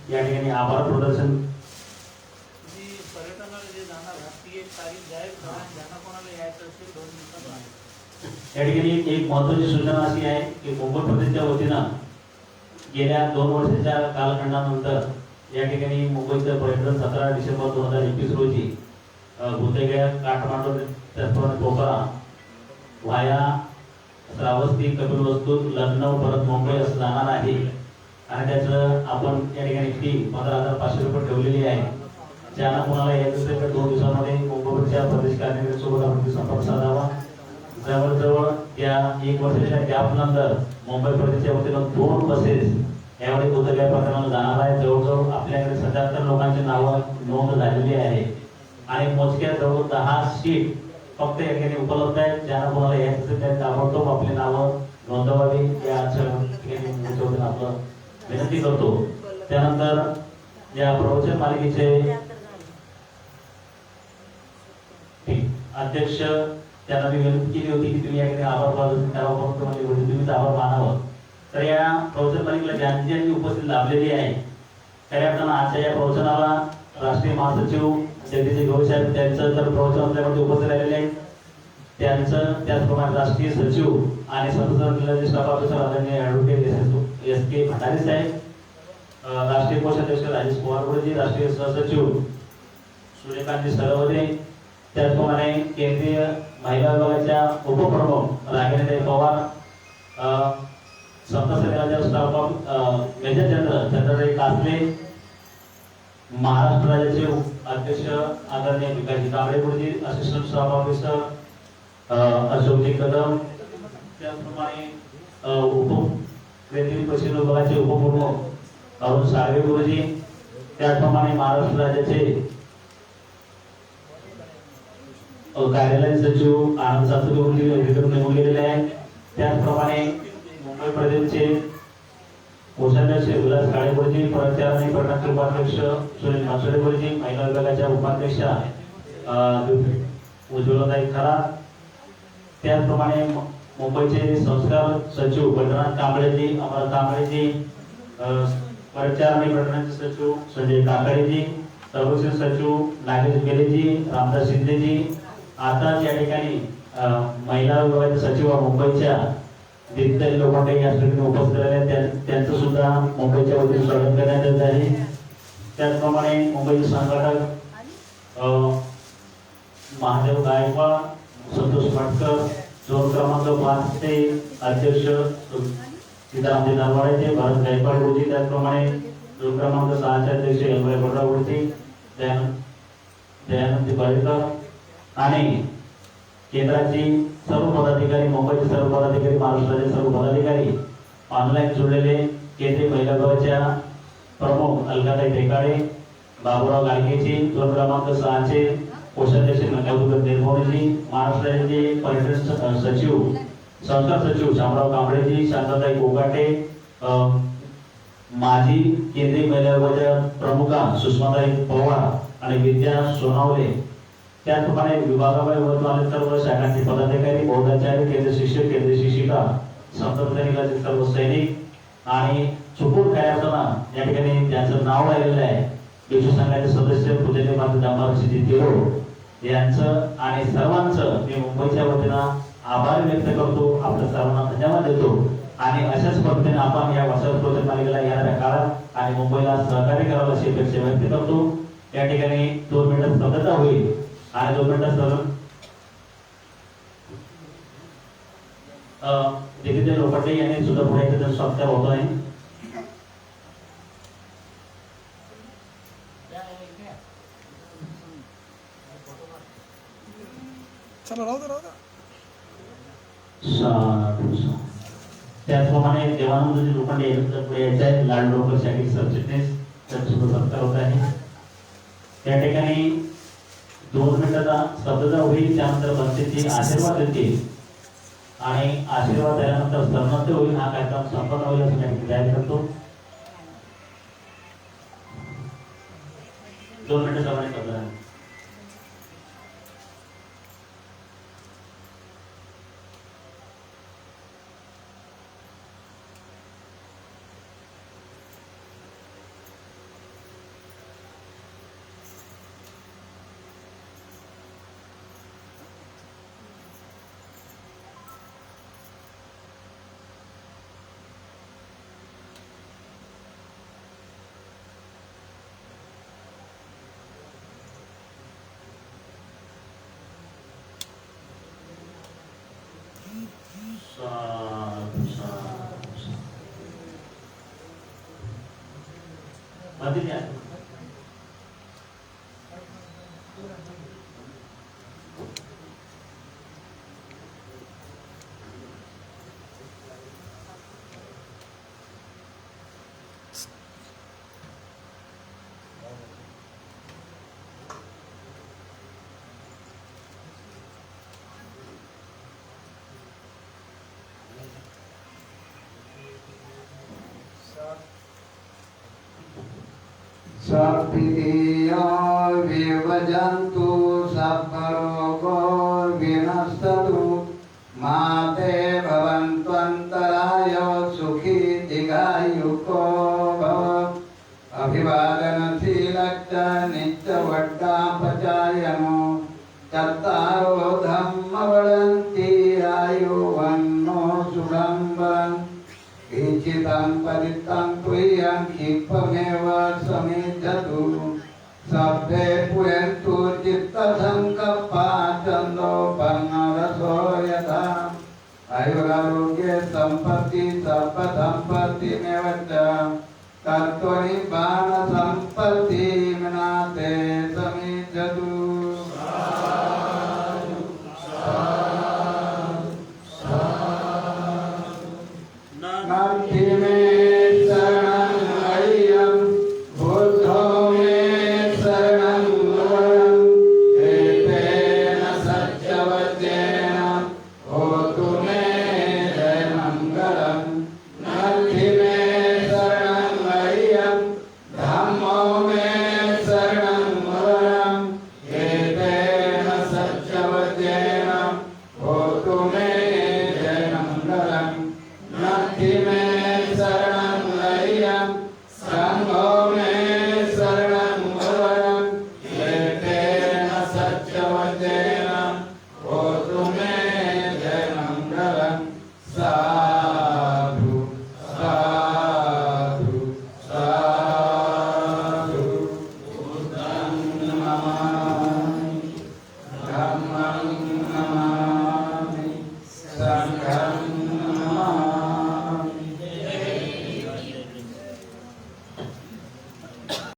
या ठिकाणी आभार प्रदर्शन या ठिकाणी एक महत्त्वाची सूचना अशी आहे की मुंबई प्रदेशच्या वतीनं गेल्या 2 वर्षाच्या कालखंडानंतर या ठिकाणी मुंबईचं पर्यटन 17 डिसेंबर 2021 रोजी भूतेगया, काठमांडू, त्याचप्रमाणे पोखरा व्हाया श्रावस्ती, कपिलवस्तू, लखनौ, परत मुंबई असं जाणार आहे. आणि त्याचं आपण या ठिकाणी फी 15,500 रुपये ठेवलेली आहे. ज्यांना कोणाला यायचं असेल तर 2 दिवसामध्ये मुंबईच्या प्रदेश कार्यालयासोबत आपण संपर्क साधावा. जवळजवळ या 1 वर्षाच्या गॅप नंतर मुंबई प्रदेशच्या वतीनं 2 बसेस यावेळी भूतेगया प्रकरणाला जाणार आहे. जवळजवळ आपल्याकडे 77 लोकांची नावं नोंद झालेली आहे आणि मोजक्या जवळ 10 सीट फक्त या ठिकाणी उपलब्ध आहेत. ज्यांना कोणाला यायचं असेल त्यांनी ताबडतोब आपली नावं नोंदवावी या ठिकाणी आपलं विनंती करतो. त्यानंतर या प्रवचन मालिकेचे अध्यक्ष त्यांना मी विनंती केली होती की तुम्ही या ठिकाणी आभार प्रदर्शन करावं, फक्त म्हणजे तुम्हीच आभार मानावं. तर या प्रवचन मालिकेला ज्यांची उपस्थित लाभलेली आहे खऱ्या अर्थानं आजच्या या प्रवचनाला राष्ट्रीय महासचिव जगदीश गवई साहेब त्यांचं तर प्रवचन आपल्यामध्ये उपस्थित राहिलेले आहेत. त्यांचं त्याचप्रमाणे राष्ट्रीय सचिव आणि संसद जिल्ह्याचे स्टाफ ऑफिसर आदरणीय ॲडव्होकेट एस के भंडारी साहेब, राष्ट्रीय कोषाध्यक्ष राजेश पवारजी, राष्ट्रीय सहसचिव सूर्यकांतजी सरवदे, त्याचप्रमाणे केंद्रीय महिला विभागाच्या उपप्रमुख रागिणीताई पवार, समता सैनिकांच्या staff of major general Chandrarai Kasle, Maharashtra राज्याचे अध्यक्ष आदरणीय Vikasji Kamble, assistant staff officer Ashokji Kadam, त्याचप्रमाणे केंद्रीय पश्चिम विभागाचे उपप्रमुख अरुण साळवे गुरुजी, त्याचप्रमाणे महाराष्ट्र राज्याचे कार्यालय सचिव आनंद सातपुते गुरुजी नेमून गेलेले आहेत. त्याचप्रमाणे मुंबई प्रदेशचे कोषाध्यक्ष विलास काळेगुरुजी, परचारणी प्रणाली उपाध्यक्ष सुनील मासुडेगुरुजी, महिला विभागाच्या उपाध्यक्षा उज्ज्वलाताई खरा, त्याचप्रमाणे मुंबईचे संस्कार सचिव बद्रनाथ कांबळेजी, अमर कांबळेजी, परचारणी प्रणालीचे सचिव संजय काकडेजी, संरक्षण सचिव नागेश गेलेजी, रामदास शिंदेजी, आता या ठिकाणी महिला विभागाचे सचिव मुंबईच्या दीप्ताई लोखंडे या ठिकाणी उपस्थित राहिले, त्यांचं सुद्धा मुंबईच्या वतीने स्वागत करण्यात येत आहे. त्याचप्रमाणे मुंबईचे संघटक महादेव गायकवाड, संतोष भटकर, झोन क्रमांक 5 चे अध्यक्ष सीतारामजी नरवाडे, भारत गायकवाड गुरुजी, त्याचप्रमाणे झोन क्रमांक 6 चे अध्यक्ष एलवाय बडराव गुरुजी, दयानंद बाळेकर आणि केंद्राची सर्व पदाधिकारी, मुंबईचे सर्व पदाधिकारी, महाराष्ट्राचे सर्व पदाधिकारी, ऑनलाईन जोडलेले केंद्रीय महिला विभागाच्या प्रमुख अलकाताई टेकाडे, बाबूराव गाडगेजी, झोन क्रमांक 6 चे कोषाध्यक्ष मधुकर निर्मोळीजी, महाराष्ट्राचे पर्यटन सचिव संस्कार सचिव शामराव कांबळेजी, शांताताई कोकाटे, माजी केंद्रीय महिला विभागाच्या प्रमुखा सुषमाताई पवार आणि विद्या सोनावले, त्याचप्रमाणे विभागाबाहेर सर्व शाखांचे पदाधिकारी, बौद्धाचार्य, केंद्र शिक्षक, केंद्र शिक्षिका, संतसैनिकाचे सर्व सैनिक आणि चुकून काय असताना या ठिकाणी त्यांचं नाव राहिलेलं आहे विश्व संघाचे सदस्य पूजनीय माता दामबाबाजी तिरो यांचं आणि सर्वांचं मी मुंबईच्या वतीनं आभार व्यक्त करतो, आपल्या सर्वांना धन्यवाद देतो आणि अशाच पद्धतीने आपण या वसंत प्रोजेक्ट मालिकेला येणाऱ्या काळात आणि मुंबईला सहकार्य करावं अशी अपेक्षा व्यक्त करतो. या ठिकाणी 2 मिनिटं स्तब्धता होईल आणि 2 मिनिटं दिग्विजय लोखंडे यांनी सुद्धा पुढे त्यांचा स्वागत होत आहे. चला राहू दे. त्याचप्रमाणे देवानंद लोखंडे पुढे यायचे आहेत, लाल डोकर शाखेचे सरचिटणीस, त्यांचा सुद्धा सत्कार होत आहे. त्या ठिकाणी 2 मिनिटाचा स्तब्धता होईल, त्यानंतर बंदीची आशीर्वाद देतील आणि आशीर्वाद दिल्यानंतर सर्वत्र होईल, हा कार्यक्रम संपन्न होईल असं मी जाहीर करतो. 2 मिनिटं सर्वांनी स्तब्धता. सर्पिया विभजन्तु सप्परोगो विनस्ततु माते भवन्त्वन्तराय सुखी दीर्घायुको भव. अभिवादनशीलश्च नित्यवड्डापचायनो चत्तारो धम्मवदन्ति आयुवन्नो सुडम्बरम्. इच्छितं परितं प्रियं क्षिप्रमेव समेधतु. सभ्ये पुरन्तु चित्तसङ्कप्पा चन्दोपन्नरसो यथा. आयुरारोग्ये सम्पत्ति सर्वसम्पत्तिमेव च. तत्त्वनिर्वाण सम्पत्तिं नाते समेधतु. नत्थि मे शरणं मह्यं धम्मो मे शरणं वरं एतेन सत्यवचेन होतु मे जयनं नरं नत्थि मे शरणं मह्यं संघो मे शरणं वरं एतेन सत्यवचेन होतु मे जयनं नरं साधु साधु साधु बुद्धं नमामि